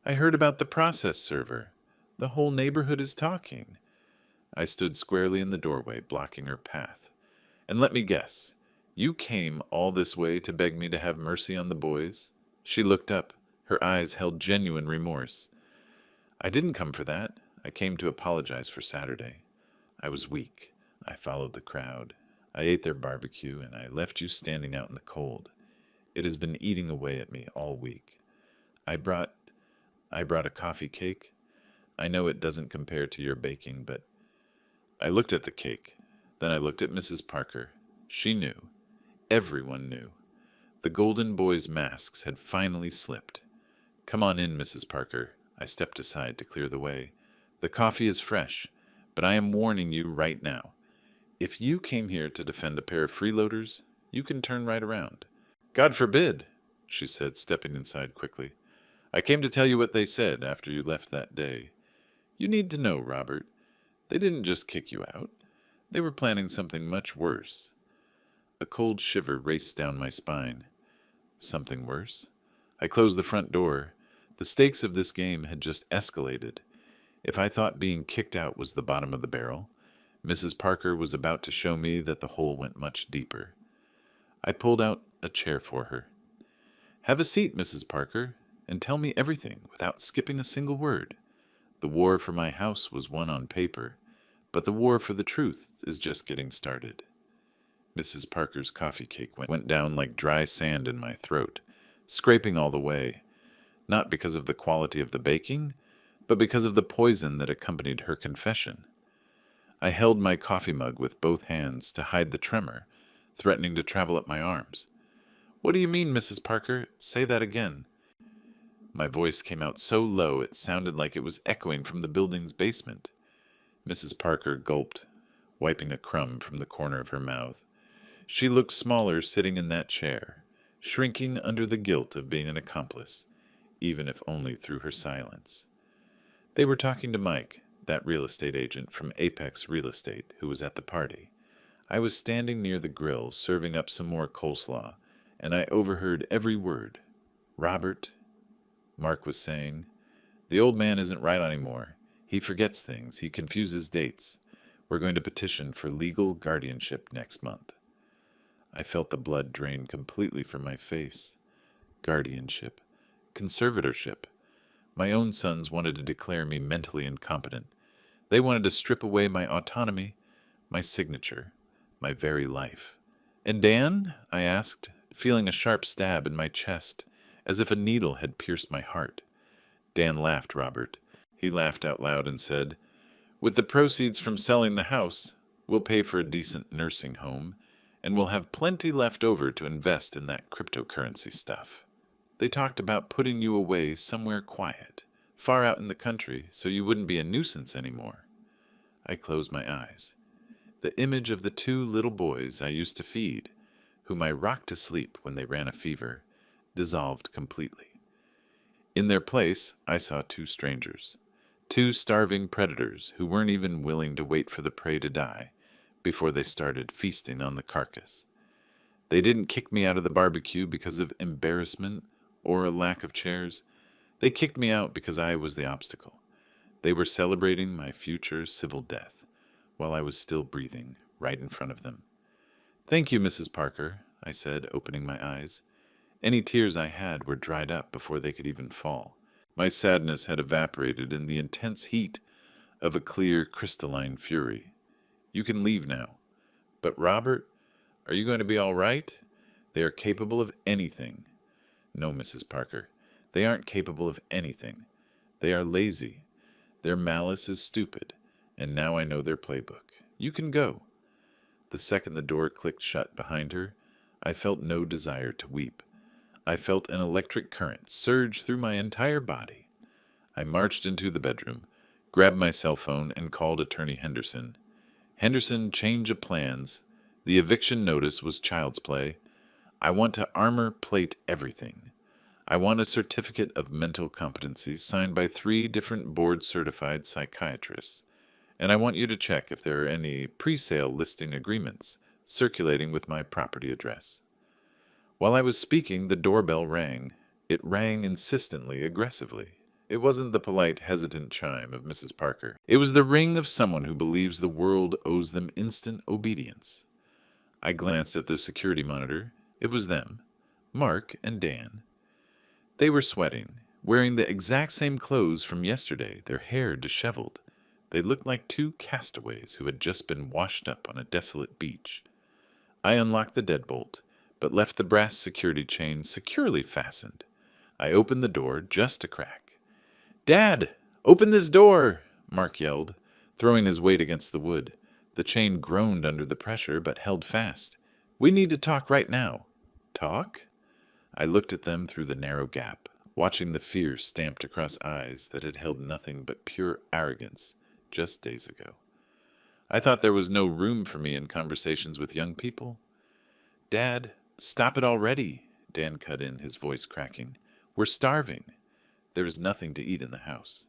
"I heard about the process server. The whole neighborhood is talking." I stood squarely in the doorway, blocking her path. "And let me guess, you came all this way to beg me to have mercy on the boys?" She looked up. Her eyes held genuine remorse. "I didn't come for that. I came to apologize for Saturday. I was weak. I followed the crowd. I ate their barbecue, and I left you standing out in the cold. It has been eating away at me all week. I brought a coffee cake. I know it doesn't compare to your baking, but..." I looked at the cake. Then I looked at Mrs. Parker. She knew. Everyone knew. The Golden Boys' masks had finally slipped. "Come on in, Mrs. Parker." I stepped aside to clear the way. "The coffee is fresh, but I am warning you right now. If you came here to defend a pair of freeloaders, you can turn right around." "God forbid," she said, stepping inside quickly. "I came to tell you what they said after you left that day. You need to know, Robert. They didn't just kick you out. They were planning something much worse." A cold shiver raced down my spine. Something worse? I closed the front door. The stakes of this game had just escalated. If I thought being kicked out was the bottom of the barrel, Mrs. Parker was about to show me that the hole went much deeper. I pulled out a chair for her. "Have a seat, Mrs. Parker, and tell me everything without skipping a single word. The war for my house was won on paper, but the war for the truth is just getting started." Mrs. Parker's coffee cake went down like dry sand in my throat, scraping all the way, not because of the quality of the baking, but because of the poison that accompanied her confession. I held my coffee mug with both hands to hide the tremor, threatening to travel up my arms. "What do you mean, Mrs. Parker? Say that again." My voice came out so low it sounded like it was echoing from the building's basement. Mrs. Parker gulped, wiping a crumb from the corner of her mouth. She looked smaller sitting in that chair, shrinking under the guilt of being an accomplice, even if only through her silence. They were talking to Mike, that real estate agent from Apex Real Estate, who was at the party. I was standing near the grill, serving up some more coleslaw, and I overheard every word. "Robert," Mark was saying, "the old man isn't right anymore. He forgets things. He confuses dates. We're going to petition for legal guardianship next month." I felt the blood drain completely from my face. Guardianship. Conservatorship. My own sons wanted to declare me mentally incompetent. They wanted to strip away my autonomy, my signature, my very life. "And Dan?" I asked, feeling a sharp stab in my chest, as if a needle had pierced my heart. Dan laughed, Robert. He laughed out loud and said, "With the proceeds from selling the house, we'll pay for a decent nursing home, and we'll have plenty left over to invest in that cryptocurrency stuff." They talked about putting you away somewhere quiet, far out in the country, so you wouldn't be a nuisance anymore. I closed my eyes. The image of the two little boys I used to feed, whom I rocked to sleep when they ran a fever, dissolved completely. In their place, I saw two strangers, two starving predators who weren't even willing to wait for the prey to die before they started feasting on the carcass. They didn't kick me out of the barbecue because of embarrassment or a lack of chairs. They kicked me out because I was the obstacle. They were celebrating my future civil death while I was still breathing right in front of them. "Thank you, Mrs. Parker." I said, opening my eyes. Any tears I had were dried up before they could even fall. My sadness had evaporated in the intense heat of a clear, crystalline fury. You can leave now. But Robert, are you going to be all right? They are capable of anything. No, Mrs. Parker. They aren't capable of anything. They are lazy. Their malice is stupid. And now I know their playbook. You can go. The second the door clicked shut behind her, I felt no desire to weep. I felt an electric current surge through my entire body. I marched into the bedroom, grabbed my cell phone, and called Attorney Henderson. Henderson, change of plans. The eviction notice was child's play. I want to armor plate everything. I want a certificate of mental competency signed by 3 different board-certified psychiatrists. And I want you to check if there are any pre-sale listing agreements circulating with my property address. While I was speaking, the doorbell rang. It rang insistently, aggressively. It wasn't the polite, hesitant chime of Mrs. Parker. It was the ring of someone who believes the world owes them instant obedience. I glanced at the security monitor. It was them, Mark and Dan. They were sweating, wearing the exact same clothes from yesterday, their hair disheveled. They looked like 2 castaways who had just been washed up on a desolate beach. I unlocked the deadbolt, but left the brass security chain securely fastened. I opened the door just a crack. "Dad, open this door!" Mark yelled, throwing his weight against the wood. The chain groaned under the pressure, but held fast. "We need to talk right now." "Talk?" I looked at them through the narrow gap, watching the fear stamped across eyes that had held nothing but pure arrogance just days ago. I thought there was no room for me in conversations with young people. "Dad, stop it already," Dan cut in, his voice cracking. "We're starving. There is nothing to eat in the house.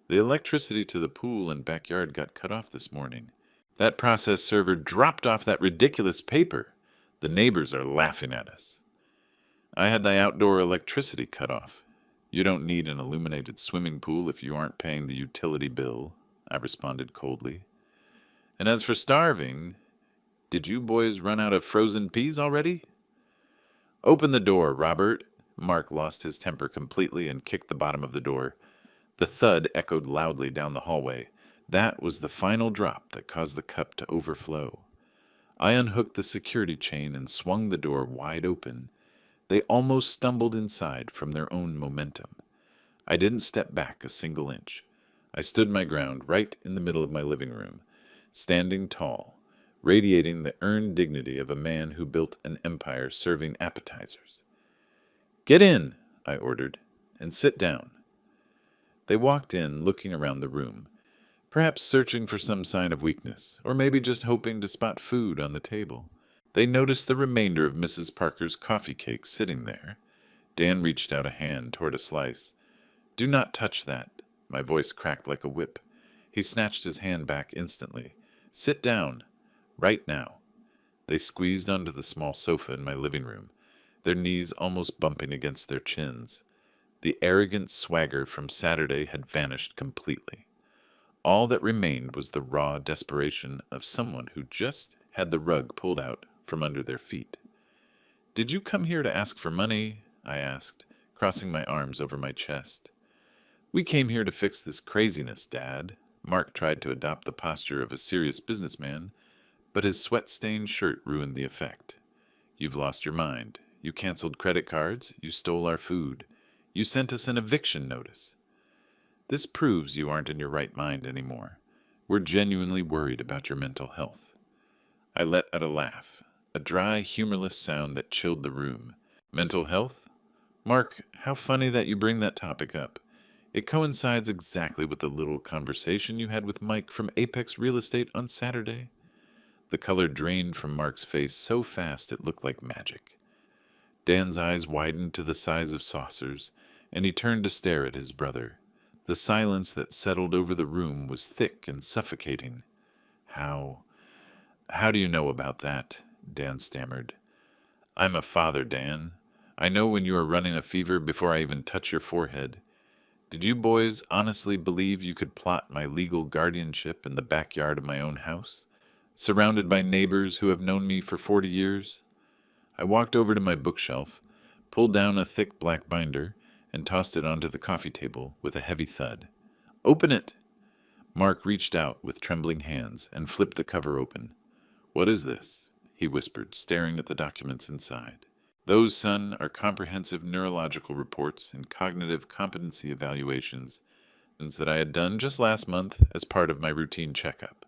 The electricity to the pool and backyard got cut off this morning. That process server dropped off that ridiculous paper. The neighbors are laughing at us. I had the outdoor electricity cut off. You don't need an illuminated swimming pool if you aren't paying the utility bill," I responded coldly. "And as for starving, did you boys run out of frozen peas already?" "Open the door, Robert." Mark lost his temper completely and kicked the bottom of the door. The thud echoed loudly down the hallway. That was the final drop that caused the cup to overflow. I unhooked the security chain and swung the door wide open. They almost stumbled inside from their own momentum. I didn't step back a single inch. I stood my ground right in the middle of my living room, standing tall, radiating the earned dignity of a man who built an empire serving appetizers. "Get in," I ordered, "and sit down." They walked in, looking around the room, perhaps searching for some sign of weakness, or maybe just hoping to spot food on the table. They noticed the remainder of Mrs. Parker's coffee cake sitting there. Dan reached out a hand toward a slice. "Do not touch that." My voice cracked like a whip. He snatched his hand back instantly. "Sit down. Right now." They squeezed onto the small sofa in my living room, their knees almost bumping against their chins. The arrogant swagger from Saturday had vanished completely. All that remained was the raw desperation of someone who just had the rug pulled out from under their feet. "Did you come here to ask for money?" I asked, crossing my arms over my chest. "We came here to fix this craziness, Dad." Mark tried to adopt the posture of a serious businessman, but his sweat-stained shirt ruined the effect. "You've lost your mind. You canceled credit cards. You stole our food. You sent us an eviction notice. This proves you aren't in your right mind anymore. We're genuinely worried about your mental health." I let out a laugh, a dry, humorless sound that chilled the room. "Mental health? Mark, how funny that you bring that topic up. It coincides exactly with the little conversation you had with Mike from Apex Real Estate on Saturday." The color drained from Mark's face so fast it looked like magic. Dan's eyes widened to the size of saucers, and he turned to stare at his brother. The silence that settled over the room was thick and suffocating. How do you know about that?" Dan stammered. "I'm a father, Dan. I know when you are running a fever before I even touch your forehead. Did you boys honestly believe you could plot my legal guardianship in the backyard of my own house, surrounded by neighbors who have known me for 40 years? I walked over to my bookshelf, pulled down a thick black binder, and tossed it onto the coffee table with a heavy thud. "Open it!" Mark reached out with trembling hands and flipped the cover open. "What is this?" he whispered, staring at the documents inside. "Those, son, are comprehensive neurological reports and cognitive competency evaluations that I had done just last month as part of my routine checkup.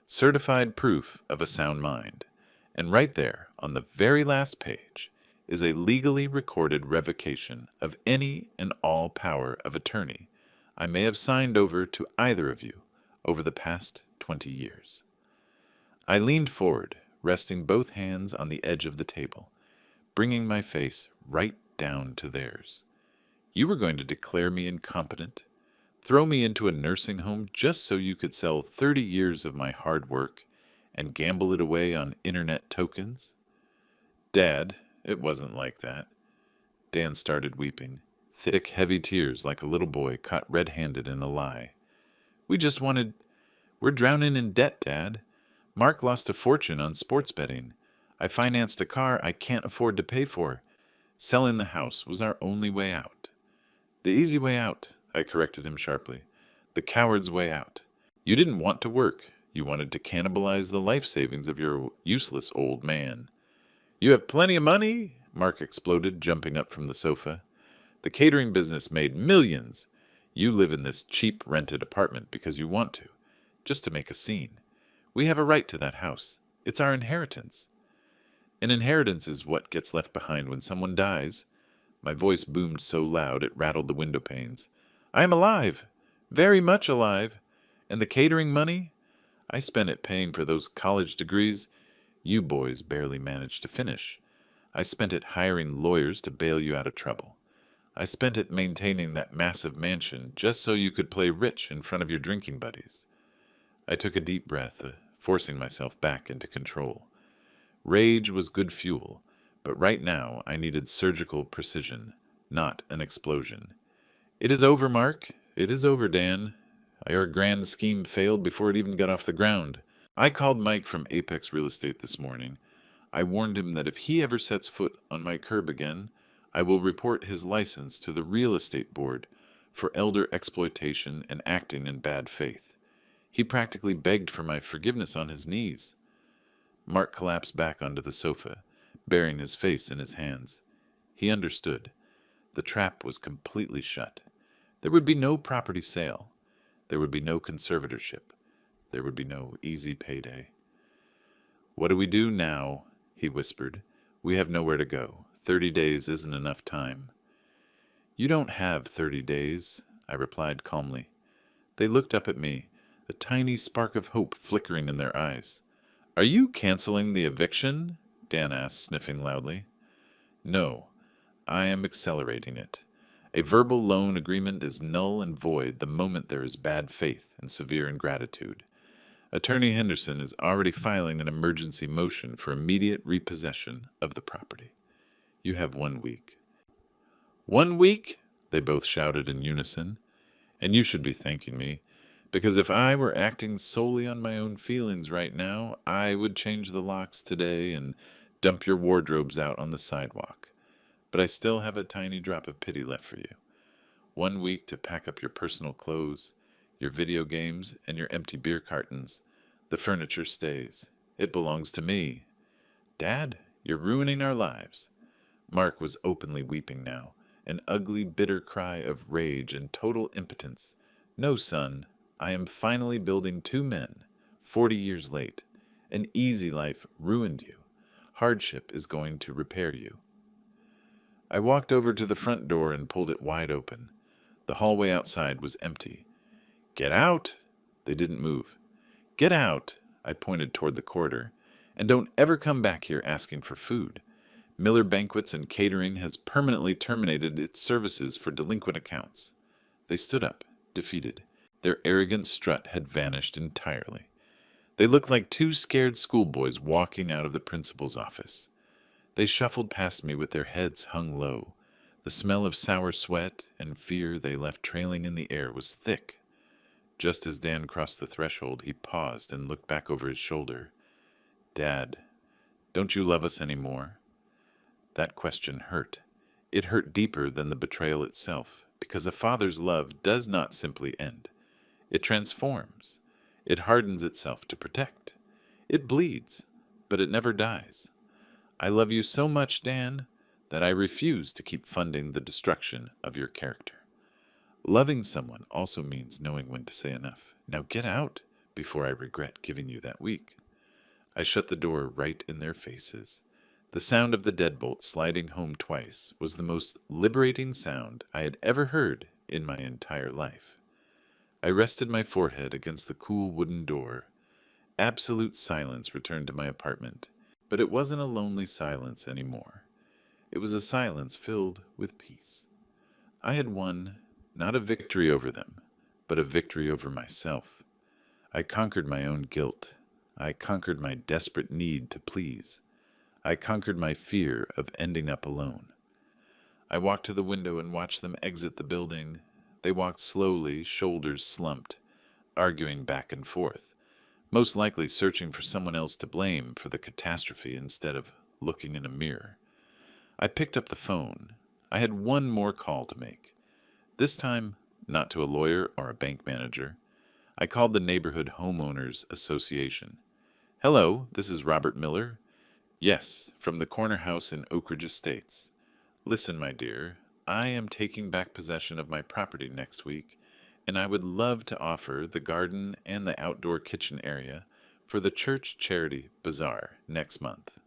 Certified proof of a sound mind. And right there, on the very last page, is a legally recorded revocation of any and all power of attorney I may have signed over to either of you over the past 20 years. I leaned forward, resting both hands on the edge of the table, bringing my face right down to theirs. You were going to declare me incompetent, throw me into a nursing home just so you could sell 30 years of my hard work and gamble it away on internet tokens? Dad, it wasn't like that. Dan started weeping, thick, heavy tears like a little boy caught red-handed in a lie. We're drowning in debt, Dad. Mark lost a fortune on sports betting. I financed a car I can't afford to pay for. Selling the house was our only way out. The easy way out, I corrected him sharply. The coward's way out. You didn't want to work. You wanted to cannibalize the life savings of your useless old man. You have plenty of money? Mark exploded, jumping up from the sofa. The catering business made millions. You live in this cheap rented apartment because you want to, just to make a scene. We have a right to that house. It's our inheritance. An inheritance is what gets left behind when someone dies. My voice boomed so loud it rattled the window panes. I am alive, very much alive. And the catering money? I spent it paying for those college degrees you boys barely managed to finish. I spent it hiring lawyers to bail you out of trouble. I spent it maintaining that massive mansion just so you could play rich in front of your drinking buddies. I took a deep breath, forcing myself back into control. Rage was good fuel, but right now I needed surgical precision, not an explosion. It is over, Mark. It is over, Dan. Our grand scheme failed before it even got off the ground. I called Mike from Apex Real Estate this morning. I warned him that if he ever sets foot on my curb again, I will report his license to the real estate board for elder exploitation and acting in bad faith. He practically begged for my forgiveness on his knees. Mark collapsed back onto the sofa, burying his face in his hands. He understood. The trap was completely shut. There would be no property sale. There would be no conservatorship. There would be no easy payday. What do we do now? He whispered. We have nowhere to go. 30 days isn't enough time. You don't have 30 days, I replied calmly. They looked up at me, a tiny spark of hope flickering in their eyes. Are you canceling the eviction? Dan asked, sniffing loudly. No, I am accelerating it. A verbal loan agreement is null and void the moment there is bad faith and severe ingratitude. Attorney Henderson is already filing an emergency motion for immediate repossession of the property. You have 1 week. 1 week? They both shouted in unison. And you should be thanking me, because if I were acting solely on my own feelings right now, I would change the locks today and dump your wardrobes out on the sidewalk. But I still have a tiny drop of pity left for you. 1 week to pack up your personal clothes, your video games, and your empty beer cartons. The furniture stays. It belongs to me. Dad, you're ruining our lives. Mark was openly weeping now, an ugly, bitter cry of rage and total impotence. No, son, I am finally building 2 men, 40 years late. An easy life ruined you. Hardship is going to repair you. I walked over to the front door and pulled it wide open. The hallway outside was empty. Get out! They didn't move. Get out! I pointed toward the corridor. And don't ever come back here asking for food. Miller Banquets and Catering has permanently terminated its services for delinquent accounts. They stood up, defeated. Their arrogant strut had vanished entirely. They looked like 2 scared schoolboys walking out of the principal's office. They shuffled past me with their heads hung low. The smell of sour sweat and fear they left trailing in the air was thick. Just as Dan crossed the threshold, he paused and looked back over his shoulder. Dad, don't you love us any more? That question hurt. It hurt deeper than the betrayal itself, because a father's love does not simply end. It transforms. It hardens itself to protect. It bleeds, but it never dies. I love you so much, Dan, that I refuse to keep funding the destruction of your character. Loving someone also means knowing when to say enough. Now get out before I regret giving you that week. I shut the door right in their faces. The sound of the deadbolt sliding home twice was the most liberating sound I had ever heard in my entire life. I rested my forehead against the cool wooden door. Absolute silence returned to my apartment, but it wasn't a lonely silence anymore. It was a silence filled with peace. I had won, not a victory over them, but a victory over myself. I conquered my own guilt. I conquered my desperate need to please. I conquered my fear of ending up alone. I walked to the window and watched them exit the building. They walked slowly, shoulders slumped, arguing back and forth, most likely searching for someone else to blame for the catastrophe instead of looking in a mirror. I picked up the phone. I had one more call to make. This time, not to a lawyer or a bank manager. I called the Neighborhood Homeowners Association. "Hello, this is Robert Miller." "Yes, from the corner house in Oak Ridge Estates." "Listen, my dear, I am taking back possession of my property next week, and I would love to offer the garden and the outdoor kitchen area for the church charity bazaar next month.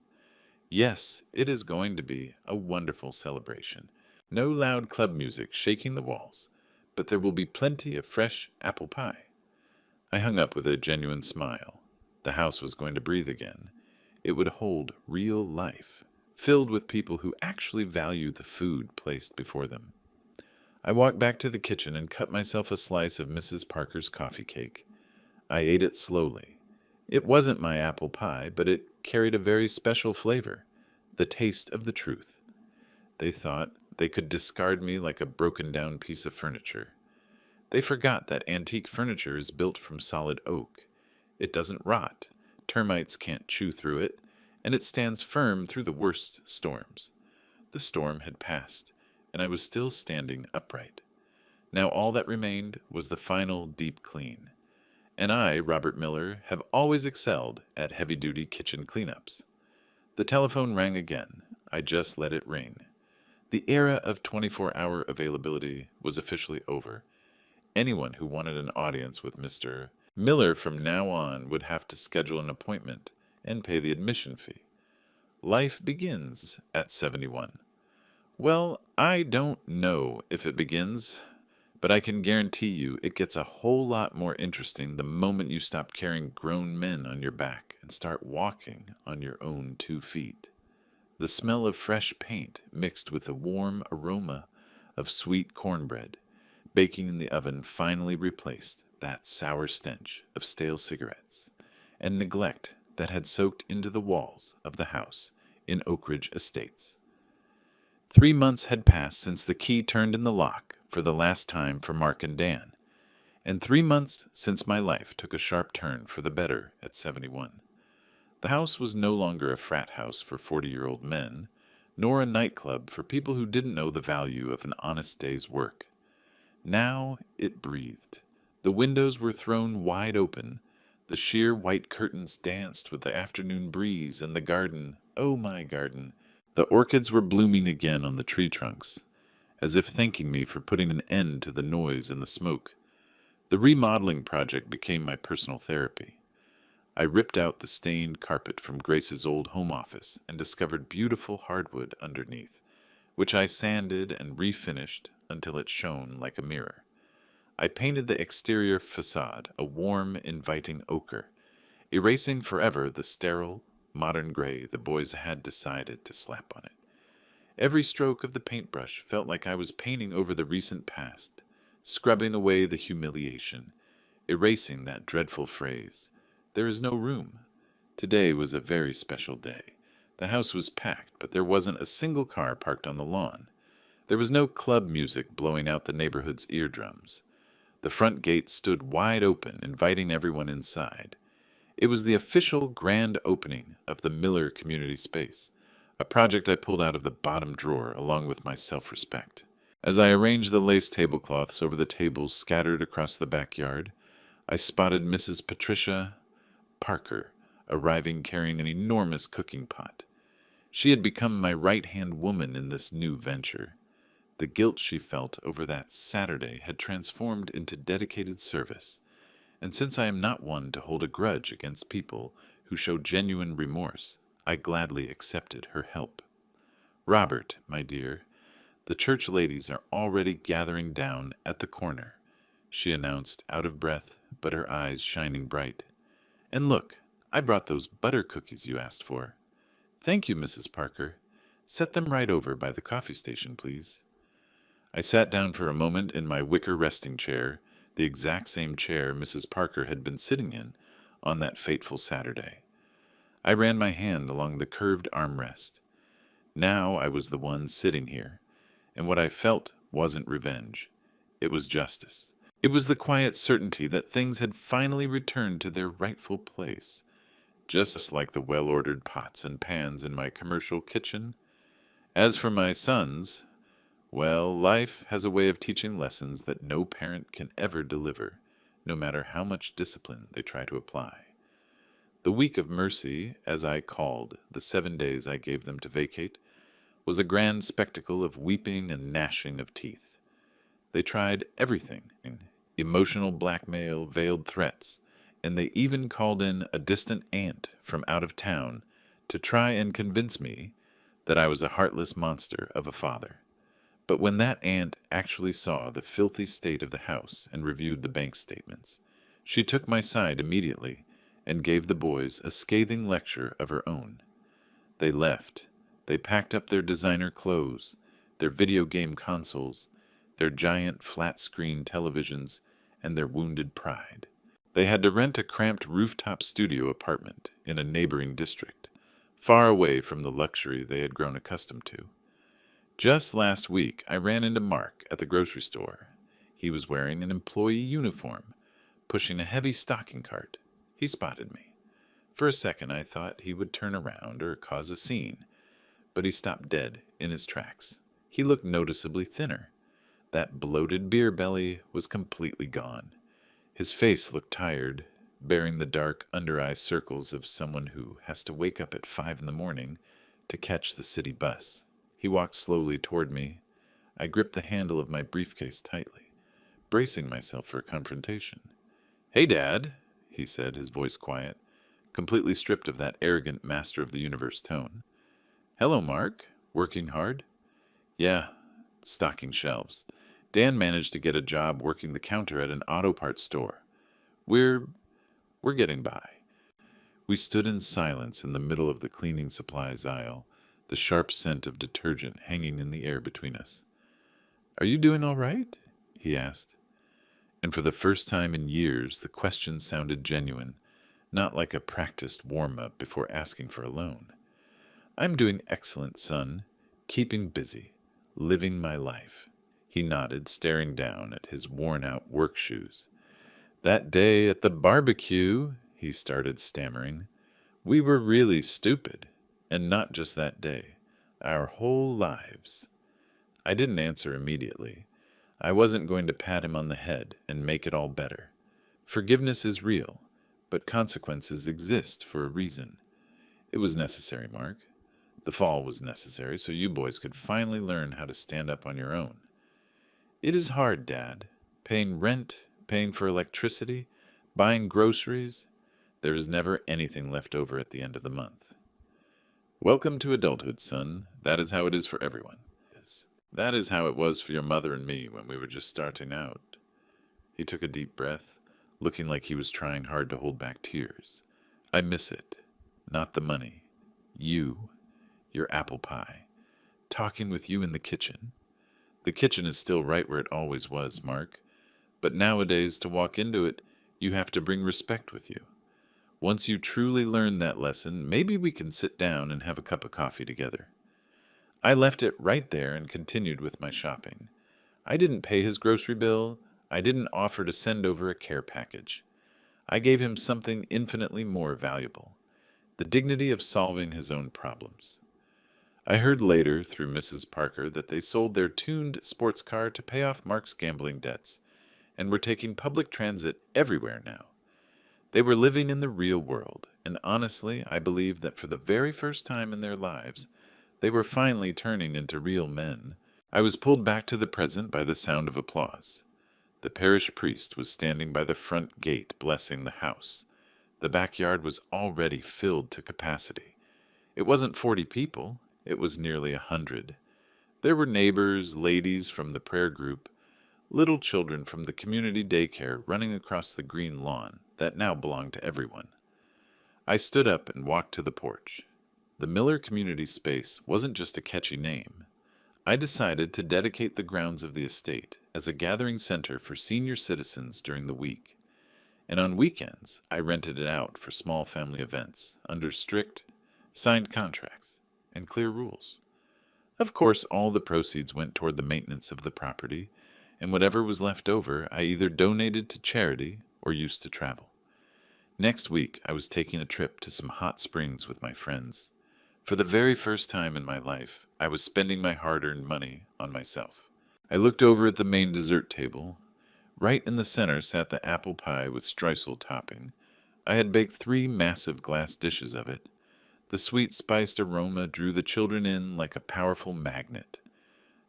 Yes, it is going to be a wonderful celebration. No loud club music shaking the walls, but there will be plenty of fresh apple pie." I hung up with a genuine smile. The house was going to breathe again. It would hold real life, filled with people who actually value the food placed before them. I walked back to the kitchen and cut myself a slice of Mrs. Parker's coffee cake. I ate it slowly. It wasn't my apple pie, but it carried a very special flavor, the taste of the truth. They thought they could discard me like a broken-down piece of furniture. They forgot that antique furniture is built from solid oak. It doesn't rot, termites can't chew through it, and it stands firm through the worst storms. The storm had passed, and I was still standing upright. Now all that remained was the final deep clean. And I, Robert Miller, have always excelled at heavy-duty kitchen cleanups. The telephone rang again. I just let it ring. The era of 24-hour availability was officially over. Anyone who wanted an audience with Mr. Miller from now on would have to schedule an appointment and pay the admission fee. Life begins at 71. Well, I don't know if it begins, but I can guarantee you it gets a whole lot more interesting the moment you stop carrying grown men on your back and start walking on your own 2 feet. The smell of fresh paint mixed with the warm aroma of sweet cornbread baking in the oven finally replaced that sour stench of stale cigarettes and neglect that had soaked into the walls of the house in Oak Ridge Estates. 3 months had passed since the key turned in the lock for the last time for Mark and Dan, and 3 months since my life took a sharp turn for the better at 71. The house was no longer a frat house for 40-year-old men, nor a nightclub for people who didn't know the value of an honest day's work. Now it breathed. The windows were thrown wide open. The sheer white curtains danced with the afternoon breeze, and the garden, oh my garden, the orchids were blooming again on the tree trunks, as if thanking me for putting an end to the noise and the smoke. The remodeling project became my personal therapy. I ripped out the stained carpet from Grace's old home office and discovered beautiful hardwood underneath, which I sanded and refinished until it shone like a mirror. I painted the exterior facade a warm, inviting ochre, erasing forever the sterile, modern gray the boys had decided to slap on it. Every stroke of the paintbrush felt like I was painting over the recent past, scrubbing away the humiliation, erasing that dreadful phrase, "There is no room." Today was a very special day. The house was packed, but there wasn't a single car parked on the lawn. There was no club music blowing out the neighborhood's eardrums. The front gate stood wide open, inviting everyone inside. It was the official grand opening of the Miller Community Space, a project I pulled out of the bottom drawer along with my self-respect. As I arranged the lace tablecloths over the tables scattered across the backyard, I spotted Mrs. Patricia Parker arriving carrying an enormous cooking pot. She had become my right-hand woman in this new venture. The guilt she felt over that Saturday had transformed into dedicated service, and since I am not one to hold a grudge against people who show genuine remorse, I gladly accepted her help. Robert, my dear, the church ladies are already gathering down at the corner, she announced, out of breath, but her eyes shining bright. And look, I brought those butter cookies you asked for. Thank you, Mrs. Parker. Set them right over by the coffee station, please. I sat down for a moment in my wicker resting chair, the exact same chair Mrs. Parker had been sitting in on that fateful Saturday. I ran my hand along the curved armrest. Now I was the one sitting here, and what I felt wasn't revenge. It was justice. It was the quiet certainty that things had finally returned to their rightful place, just like the well-ordered pots and pans in my commercial kitchen. As for my sons, well, life has a way of teaching lessons that no parent can ever deliver, no matter how much discipline they try to apply. The week of mercy, as I called the 7 days I gave them to vacate, was a grand spectacle of weeping and gnashing of teeth. They tried everything, emotional blackmail, veiled threats, and they even called in a distant aunt from out of town to try and convince me that I was a heartless monster of a father. But when that aunt actually saw the filthy state of the house and reviewed the bank statements, she took my side immediately and gave the boys a scathing lecture of her own. They left. They packed up their designer clothes, their video game consoles, their giant flat-screen televisions, and their wounded pride. They had to rent a cramped rooftop studio apartment in a neighboring district, far away from the luxury they had grown accustomed to. Just last week, I ran into Mark at the grocery store. He was wearing an employee uniform, pushing a heavy stocking cart. He spotted me. For a second, I thought he would turn around or cause a scene, but he stopped dead in his tracks. He looked noticeably thinner. That bloated beer belly was completely gone. His face looked tired, bearing the dark under-eye circles of someone who has to wake up at 5 in the morning to catch the city bus. He walked slowly toward me. I gripped the handle of my briefcase tightly, bracing myself for a confrontation. "Hey, Dad," he said, his voice quiet, completely stripped of that arrogant master of the universe tone. "Hello, Mark. Working hard?" "Yeah, stocking shelves. Dan managed to get a job working the counter at an auto parts store. We're getting by." We stood in silence in the middle of the cleaning supplies aisle, the sharp scent of detergent hanging in the air between us. "Are you doing all right?" he asked. And for the first time in years, the question sounded genuine, not like a practiced warm-up before asking for a loan. "I'm doing excellent, son. Keeping busy. Living my life." He nodded, staring down at his worn-out work shoes. "That day at the barbecue," he started stammering, "we were really stupid. And not just that day. Our whole lives." I didn't answer immediately. I wasn't going to pat him on the head and make it all better. Forgiveness is real, but consequences exist for a reason. It was necessary, Mark. The fall was necessary so you boys could finally learn how to stand up on your own. It is hard, Dad. Paying rent, paying for electricity, buying groceries. There is never anything left over at the end of the month. Welcome to adulthood, son. That is how it is for everyone. That is how it was for your mother and me when we were just starting out. He took a deep breath, looking like he was trying hard to hold back tears. I miss it. Not the money. You. Your apple pie. Talking with you in the kitchen. The kitchen is still right where it always was, Mark. But nowadays, to walk into it, you have to bring respect with you. Once you truly learn that lesson, maybe we can sit down and have a cup of coffee together. I left it right there and continued with my shopping. I didn't pay his grocery bill. I didn't offer to send over a care package. I gave him something infinitely more valuable, the dignity of solving his own problems. I heard later through Mrs. Parker that they sold their tuned sports car to pay off Mark's gambling debts and were taking public transit everywhere now. They were living in the real world, and honestly, I believe that for the very first time in their lives, they were finally turning into real men. I was pulled back to the present by the sound of applause. The parish priest was standing by the front gate blessing the house. The backyard was already filled to capacity. It wasn't 40 people, it was nearly 100. There were neighbors, ladies from the prayer group, little children from the community daycare running across the green lawn that now belonged to everyone. I stood up and walked to the porch. The Miller Community Space wasn't just a catchy name. I decided to dedicate the grounds of the estate as a gathering center for senior citizens during the week. And on weekends, I rented it out for small family events under strict, signed contracts and clear rules. Of course, all the proceeds went toward the maintenance of the property, and whatever was left over I either donated to charity or used to travel. Next week, I was taking a trip to some hot springs with my friends. For the very first time in my life, I was spending my hard-earned money on myself. I looked over at the main dessert table. Right in the center sat the apple pie with streusel topping. I had baked 3 massive glass dishes of it. The sweet spiced aroma drew the children in like a powerful magnet.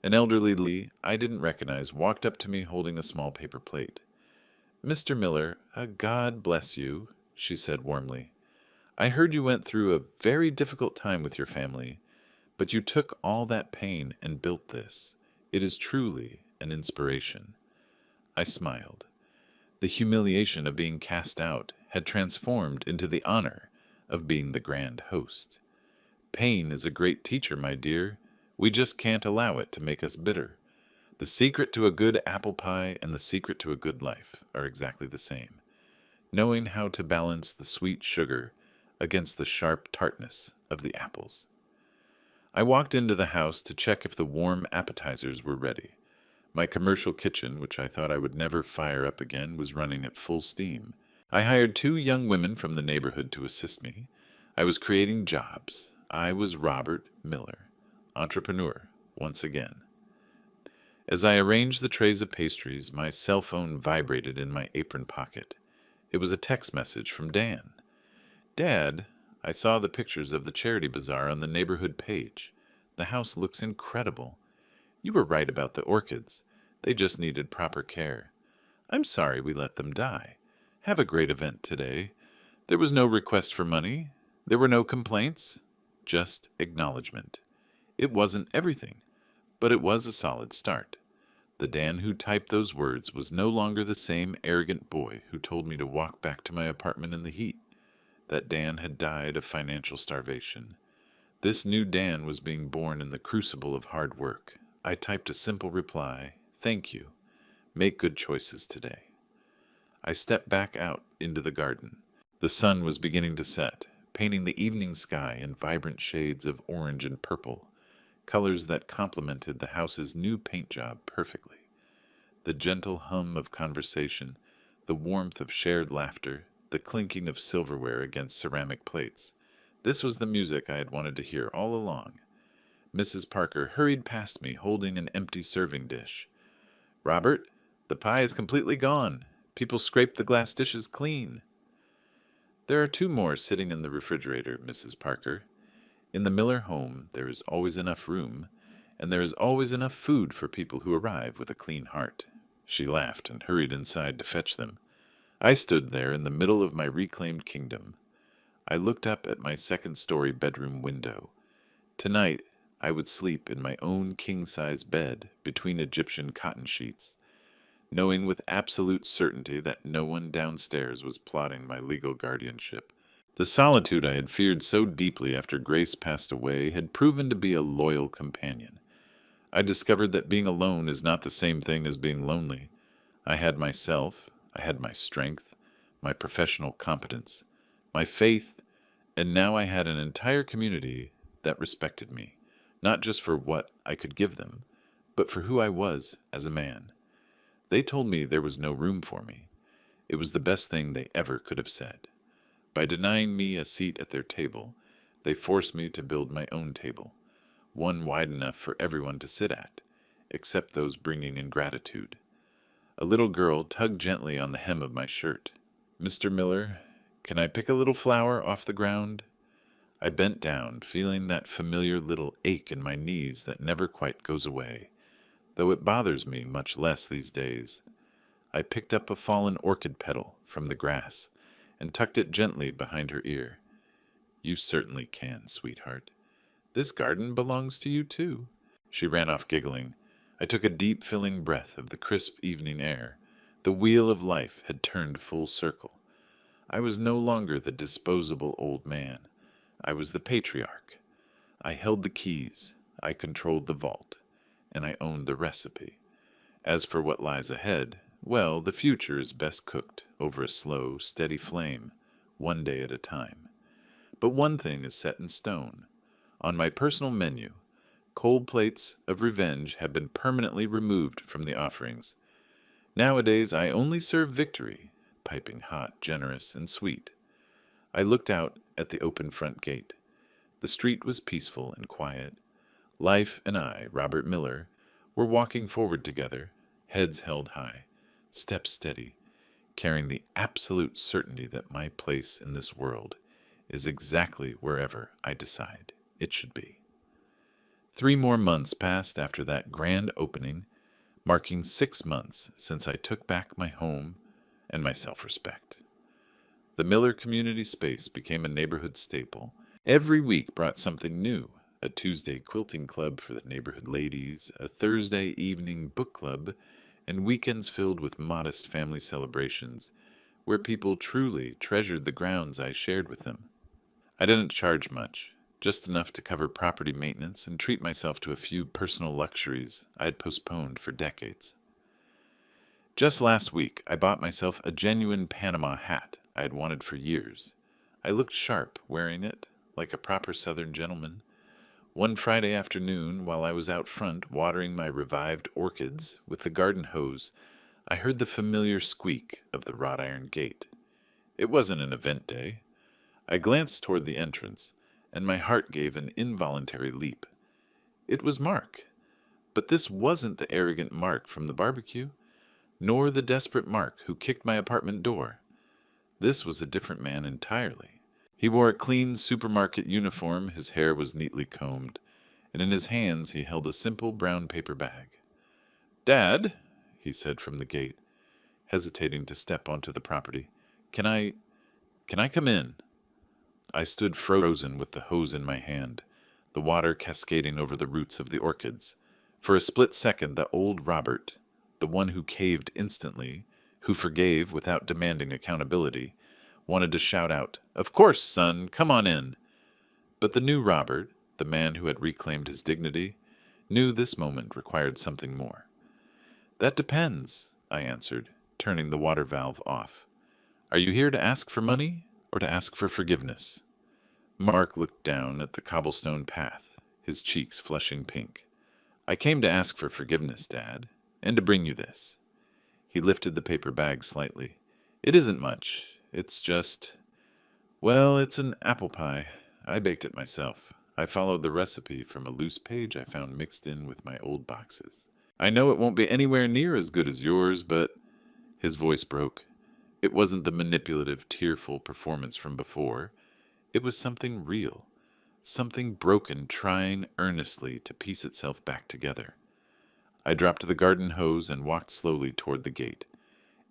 An elderly lady I didn't recognize walked up to me holding a small paper plate. "Mr. Miller, God bless you," she said warmly. "I heard you went through a very difficult time with your family, but you took all that pain and built this. It is truly an inspiration." I smiled. The humiliation of being cast out had transformed into the honor of being the grand host. Pain is a great teacher, my dear. We just can't allow it to make us bitter. The secret to a good apple pie and the secret to a good life are exactly the same. Knowing how to balance the sweet sugar against the sharp tartness of the apples. I walked into the house to check if the warm appetizers were ready. My commercial kitchen, which I thought I would never fire up again, was running at full steam. I hired 2 young women from the neighborhood to assist me. I was creating jobs. I was Robert Miller, entrepreneur, once again. As I arranged the trays of pastries, my cell phone vibrated in my apron pocket. It was a text message from Dan. "Dad, I saw the pictures of the charity bazaar on the neighborhood page. The house looks incredible. You were right about the orchids. They just needed proper care. I'm sorry we let them die. Have a great event today. There was no request for money. There were no complaints. Just acknowledgement. It wasn't everything, but it was a solid start." The Dan who typed those words was no longer the same arrogant boy who told me to walk back to my apartment in the heat. That Dan had died of financial starvation. This new Dan was being born in the crucible of hard work. I typed a simple reply, "Thank you. Make good choices today." I stepped back out into the garden. The sun was beginning to set, painting the evening sky in vibrant shades of orange and purple, colors that complemented the house's new paint job perfectly. The gentle hum of conversation, the warmth of shared laughter, the clinking of silverware against ceramic plates. This was the music I had wanted to hear all along. Mrs. Parker hurried past me holding an empty serving dish. "Robert, the pie is completely gone. People scraped the glass dishes clean." "There are 2 more sitting in the refrigerator, Mrs. Parker. In the Miller home, there is always enough room, and there is always enough food for people who arrive with a clean heart." She laughed and hurried inside to fetch them. I stood there in the middle of my reclaimed kingdom. I looked up at my second-story bedroom window. Tonight, I would sleep in my own king-size bed between Egyptian cotton sheets, knowing with absolute certainty that no one downstairs was plotting my legal guardianship. The solitude I had feared so deeply after Grace passed away had proven to be a loyal companion. I discovered that being alone is not the same thing as being lonely. I had myself, I had my strength, my professional competence, my faith, and now I had an entire community that respected me, not just for what I could give them, but for who I was as a man. They told me there was no room for me. It was the best thing they ever could have said. By denying me a seat at their table, they forced me to build my own table, one wide enough for everyone to sit at, except those bringing in gratitude. A little girl tugged gently on the hem of my shirt. "Mr. Miller, can I pick a little flower off the ground?" I bent down, feeling that familiar little ache in my knees that never quite goes away, though it bothers me much less these days. I picked up a fallen orchid petal from the grass and tucked it gently behind her ear. "You certainly can, sweetheart. This garden belongs to you, too." She ran off giggling. I took a deep, filling breath of the crisp evening air. The wheel of life had turned full circle. I was no longer the disposable old man. I was the patriarch. I held the keys, I controlled the vault, and I owned the recipe. As for what lies ahead, well, the future is best cooked over a slow, steady flame, one day at a time. But one thing is set in stone. On my personal menu, cold plates of revenge have been permanently removed from the offerings. Nowadays I only serve victory, piping hot, generous, and sweet. I looked out at the open front gate. The street was peaceful and quiet. Life and I, Robert Miller, were walking forward together, heads held high, steps steady, carrying the absolute certainty that my place in this world is exactly wherever I decide it should be. 3 more months passed after that grand opening, marking 6 months since I took back my home and my self-respect. The Miller community space became a neighborhood staple. Every week brought something new: a Tuesday quilting club for the neighborhood ladies, a Thursday evening book club, and weekends filled with modest family celebrations where people truly treasured the grounds I shared with them. I didn't charge much, just enough to cover property maintenance and treat myself to a few personal luxuries I had postponed for decades. Just last week, I bought myself a genuine Panama hat I had wanted for years. I looked sharp wearing it, like a proper Southern gentleman. One Friday afternoon, while I was out front watering my revived orchids with the garden hose, I heard the familiar squeak of the wrought iron gate. It wasn't an event day. I glanced toward the entrance, and my heart gave an involuntary leap. It was Mark. But this wasn't the arrogant Mark from the barbecue, nor the desperate Mark who kicked my apartment door. This was a different man entirely. He wore a clean supermarket uniform, his hair was neatly combed, and in his hands he held a simple brown paper bag. "Dad," he said from the gate, hesitating to step onto the property, Can I come in?" I stood frozen with the hose in my hand, the water cascading over the roots of the orchids. For a split second, the old Robert, the one who caved instantly, who forgave without demanding accountability, wanted to shout out, "Of course, son, come on in." But the new Robert, the man who had reclaimed his dignity, knew this moment required something more. "That depends," I answered, turning the water valve off. "Are you here to ask for money or to ask for forgiveness?" Mark looked down at the cobblestone path, his cheeks flushing pink. "I came to ask for forgiveness, Dad, and to bring you this." He lifted the paper bag slightly. "It isn't much. It's just... well, it's an apple pie. I baked it myself. I followed the recipe from a loose page I found mixed in with my old boxes. I know it won't be anywhere near as good as yours, but..." His voice broke. It wasn't the manipulative, tearful performance from before. It was something real, something broken trying earnestly to piece itself back together. I dropped the garden hose and walked slowly toward the gate.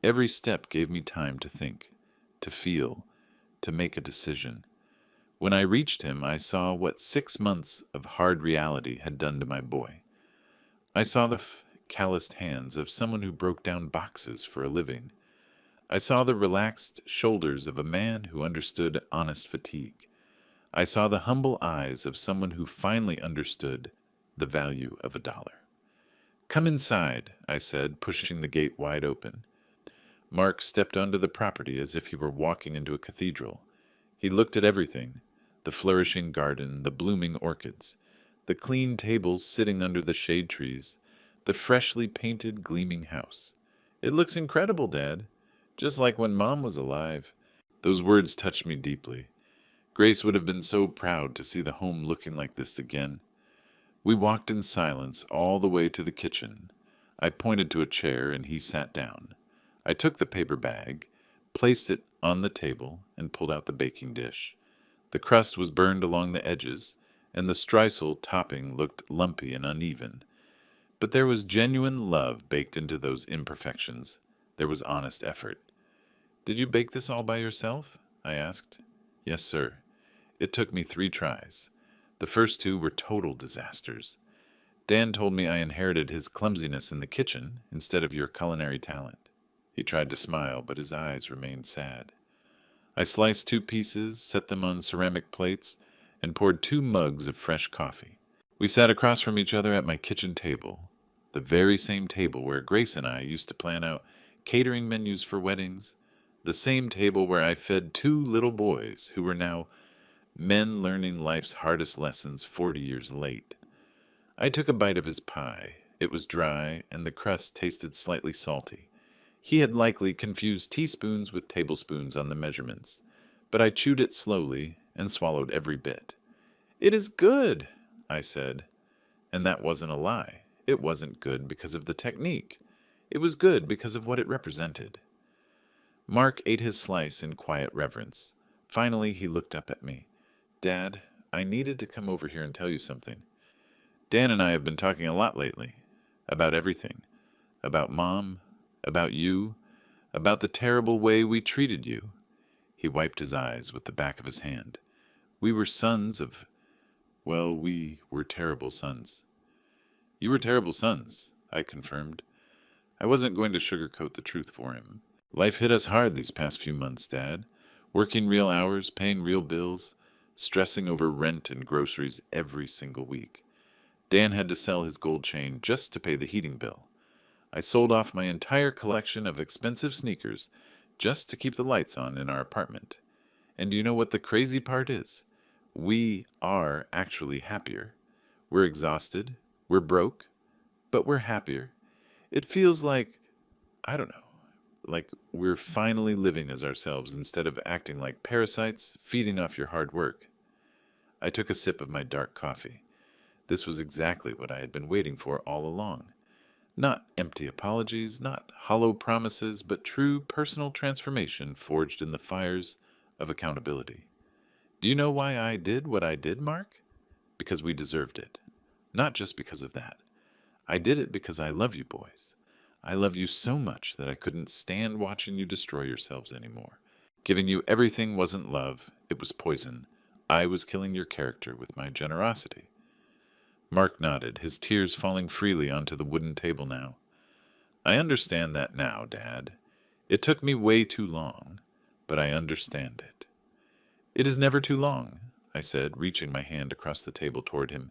Every step gave me time to think, to feel, to make a decision. When I reached him, I saw what 6 months of hard reality had done to my boy. I saw the calloused hands of someone who broke down boxes for a living. I saw the relaxed shoulders of a man who understood honest fatigue. I saw the humble eyes of someone who finally understood the value of $1. "Come inside," I said, pushing the gate wide open. Mark stepped onto the property as if he were walking into a cathedral. He looked at everything: the flourishing garden, the blooming orchids, the clean tables sitting under the shade trees, the freshly painted, gleaming house. "It looks incredible, Dad. Just like when Mom was alive." Those words touched me deeply. Grace would have been so proud to see the home looking like this again. We walked in silence all the way to the kitchen. I pointed to a chair and he sat down. I took the paper bag, placed it on the table, and pulled out the baking dish. The crust was burned along the edges, and the streusel topping looked lumpy and uneven. But there was genuine love baked into those imperfections. There was honest effort. "Did you bake this all by yourself?" I asked. "Yes, sir. It took me 3 tries. The first 2 were total disasters. Dan told me I inherited his clumsiness in the kitchen instead of your culinary talent." He tried to smile, but his eyes remained sad. I sliced 2 pieces, set them on ceramic plates, and poured 2 mugs of fresh coffee. We sat across from each other at my kitchen table, the very same table where Grace and I used to plan out catering menus for weddings, the same table where I fed 2 little boys who were now men learning life's hardest lessons 40 years late. I took a bite of his pie. It was dry, and the crust tasted slightly salty. He had likely confused teaspoons with tablespoons on the measurements, but I chewed it slowly and swallowed every bit. "It is good," I said. And that wasn't a lie. It wasn't good because of the technique. It was good because of what it represented. Mark ate his slice in quiet reverence. Finally, he looked up at me. "Dad, I needed to come over here and tell you something. Dan and I have been talking a lot lately. About everything. About Mom. About you. About the terrible way we treated you." He wiped his eyes with the back of his hand. "We were sons of... well, we were terrible sons." "You were terrible sons," I confirmed. I wasn't going to sugarcoat the truth for him. "Life hit us hard these past few months, Dad. Working real hours, paying real bills, stressing over rent and groceries every single week. Dan had to sell his gold chain just to pay the heating bill. I sold off my entire collection of expensive sneakers just to keep the lights on in our apartment. And do you know what the crazy part is? We are actually happier. We're exhausted, we're broke, but we're happier. It feels like, I don't know, like we're finally living as ourselves instead of acting like parasites feeding off your hard work." I took a sip of my dark coffee. This was exactly what I had been waiting for all along. Not empty apologies, not hollow promises, but true personal transformation forged in the fires of accountability. "Do you know why I did what I did, Mark? Because we deserved it. Not just because of that. I did it because I love you boys. I love you so much that I couldn't stand watching you destroy yourselves anymore. Giving you everything wasn't love, it was poison. I was killing your character with my generosity." Mark nodded, his tears falling freely onto the wooden table now. "I understand that now, Dad. It took me way too long, but I understand it." "It is never too long," I said, reaching my hand across the table toward him.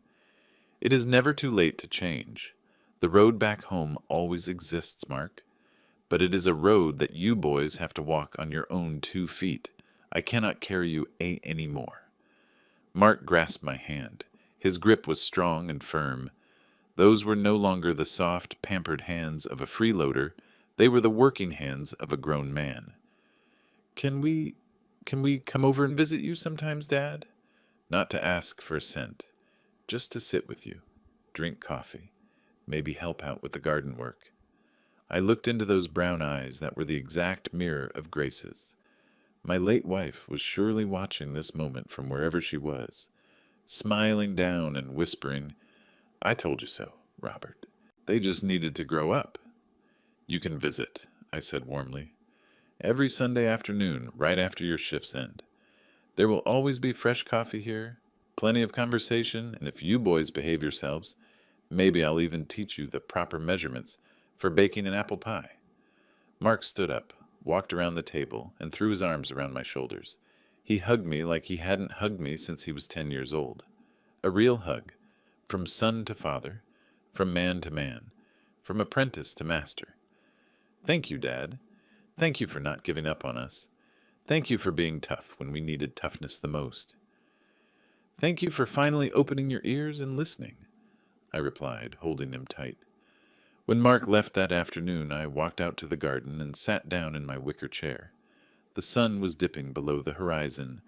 "It is never too late to change. The road back home always exists, Mark. But it is a road that you boys have to walk on your own 2 feet. I cannot carry you any more." Mark grasped my hand. His grip was strong and firm. Those were no longer the soft, pampered hands of a freeloader. They were the working hands of a grown man. Can we come over and visit you sometimes, Dad? Not to ask for a cent. Just to sit with you, drink coffee, maybe help out with the garden work." I looked into those brown eyes that were the exact mirror of Grace's. My late wife was surely watching this moment from wherever she was, smiling down and whispering, "I told you so, Robert. They just needed to grow up." "You can visit," I said warmly. "Every Sunday afternoon, right after your shifts end. There will always be fresh coffee here, plenty of conversation, and if you boys behave yourselves, maybe I'll even teach you the proper measurements for baking an apple pie." Mark stood up, walked around the table, and threw his arms around my shoulders. He hugged me like he hadn't hugged me since he was 10 years old. A real hug, from son to father, from man to man, from apprentice to master. "Thank you, Dad. Thank you for not giving up on us. Thank you for being tough when we needed toughness the most." "Thank you for finally opening your ears and listening," I replied, holding him tight. When Mark left that afternoon, I walked out to the garden and sat down in my wicker chair. The sun was dipping below the horizon,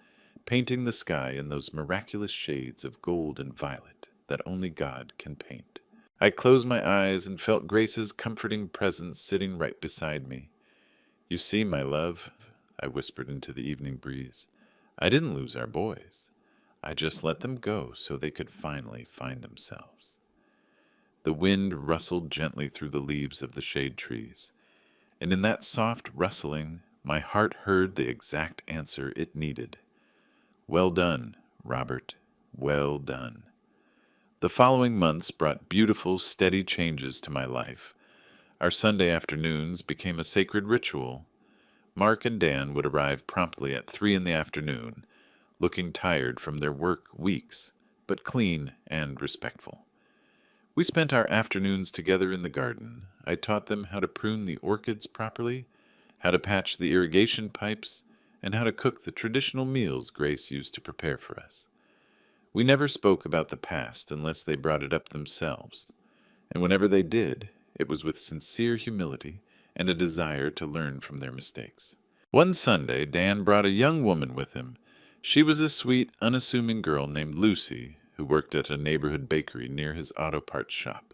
painting the sky in those miraculous shades of gold and violet that only God can paint. I closed my eyes and felt Grace's comforting presence sitting right beside me. "You see, my love," I whispered into the evening breeze, "I didn't lose our boys. I just let them go so they could finally find themselves." The wind rustled gently through the leaves of the shade trees, and in that soft rustling, my heart heard the exact answer it needed. "Well done, Robert. Well done." The following months brought beautiful, steady changes to my life. Our Sunday afternoons became a sacred ritual. Mark and Dan would arrive promptly at 3 in the afternoon, looking tired from their work weeks, but clean and respectful. We spent our afternoons together in the garden. I taught them how to prune the orchids properly, how to patch the irrigation pipes, and how to cook the traditional meals Grace used to prepare for us. We never spoke about the past unless they brought it up themselves, and whenever they did, it was with sincere humility and a desire to learn from their mistakes. One Sunday, Dan brought a young woman with him. She was a sweet, unassuming girl named Lucy, who worked at a neighborhood bakery near his auto parts shop.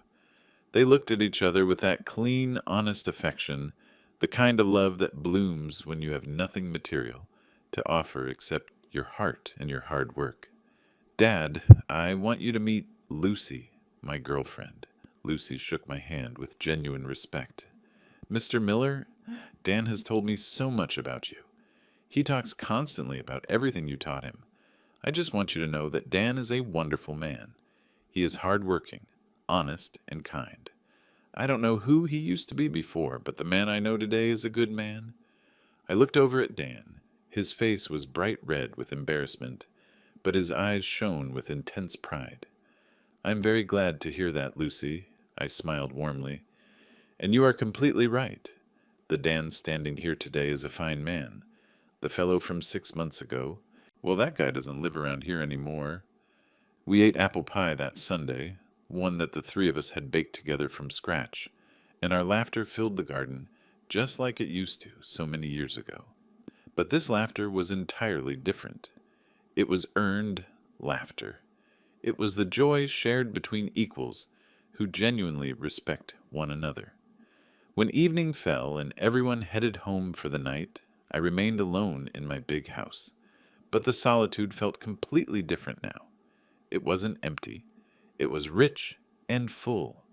They looked at each other with that clean, honest affection, the kind of love that blooms when you have nothing material to offer except your heart and your hard work. "Dad, I want you to meet Lucy, my girlfriend." Lucy shook my hand with genuine respect. "Mr. Miller, Dan has told me so much about you. He talks constantly about everything you taught him. I just want you to know that Dan is a wonderful man. He is hardworking, honest, and kind. I don't know who he used to be before, but the man I know today is a good man." I looked over at Dan. His face was bright red with embarrassment, but his eyes shone with intense pride. "I'm very glad to hear that, Lucy," I smiled warmly. "And you are completely right. The Dan standing here today is a fine man. The fellow from 6 months ago, well, that guy doesn't live around here anymore. We ate apple pie that Sunday, one that the 3 of us had baked together from scratch, and our laughter filled the garden just like it used to so many years ago. But this laughter was entirely different. It was earned laughter. It was the joy shared between equals who genuinely respect one another. When evening fell and everyone headed home for the night, I remained alone in my big house. But the solitude felt completely different now. It wasn't empty. It was rich and full.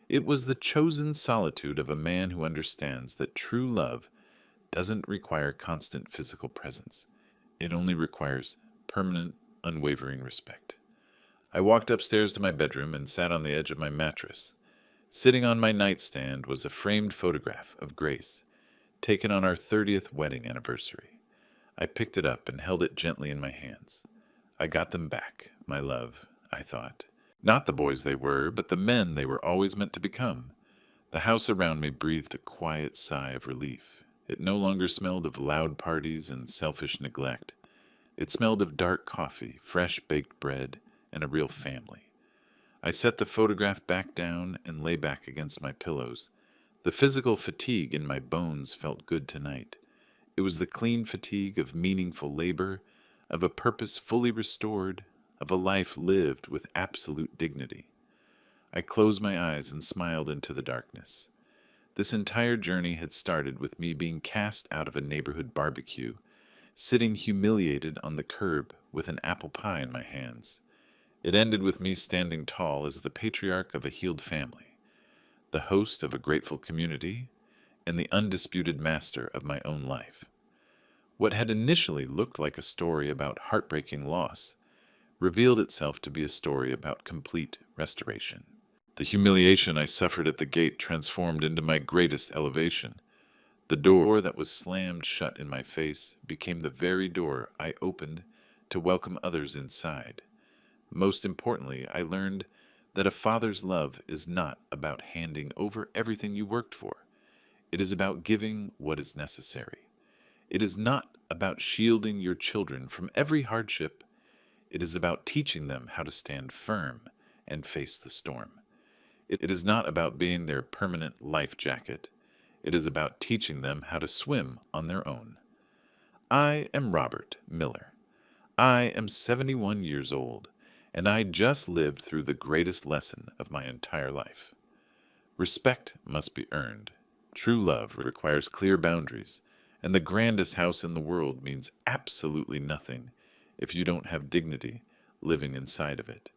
It was the chosen solitude of a man who understands that true love doesn't require constant physical presence. It only requires permanent, unwavering respect. I walked upstairs to my bedroom and sat on the edge of my mattress. Sitting on my nightstand was a framed photograph of Grace, taken on our 30th wedding anniversary. I picked it up and held it gently in my hands. I got them back, my love, I thought. Not the boys they were, but the men they were always meant to become. The house around me breathed a quiet sigh of relief. It no longer smelled of loud parties and selfish neglect. It smelled of dark coffee, fresh baked bread, and a real family. I set the photograph back down and lay back against my pillows. The physical fatigue in my bones felt good tonight. It was the clean fatigue of meaningful labor, of a purpose fully restored, of a life lived with absolute dignity. I closed my eyes and smiled into the darkness. This entire journey had started with me being cast out of a neighborhood barbecue, sitting humiliated on the curb with an apple pie in my hands. It ended with me standing tall as the patriarch of a healed family, the host of a grateful community, and the undisputed master of my own life. What had initially looked like a story about heartbreaking loss revealed itself to be a story about complete restoration. The humiliation I suffered at the gate transformed into my greatest elevation. The door that was slammed shut in my face became the very door I opened to welcome others inside. Most importantly, I learned that a father's love is not about handing over everything you worked for. It is about giving what is necessary. It is not about shielding your children from every hardship. It is about teaching them how to stand firm and face the storm. It is not about being their permanent life jacket. It is about teaching them how to swim on their own. I am Robert Miller. I am 71 years old, and I just lived through the greatest lesson of my entire life. Respect must be earned. True love requires clear boundaries, and the grandest house in the world means absolutely nothing if you don't have dignity living inside of it.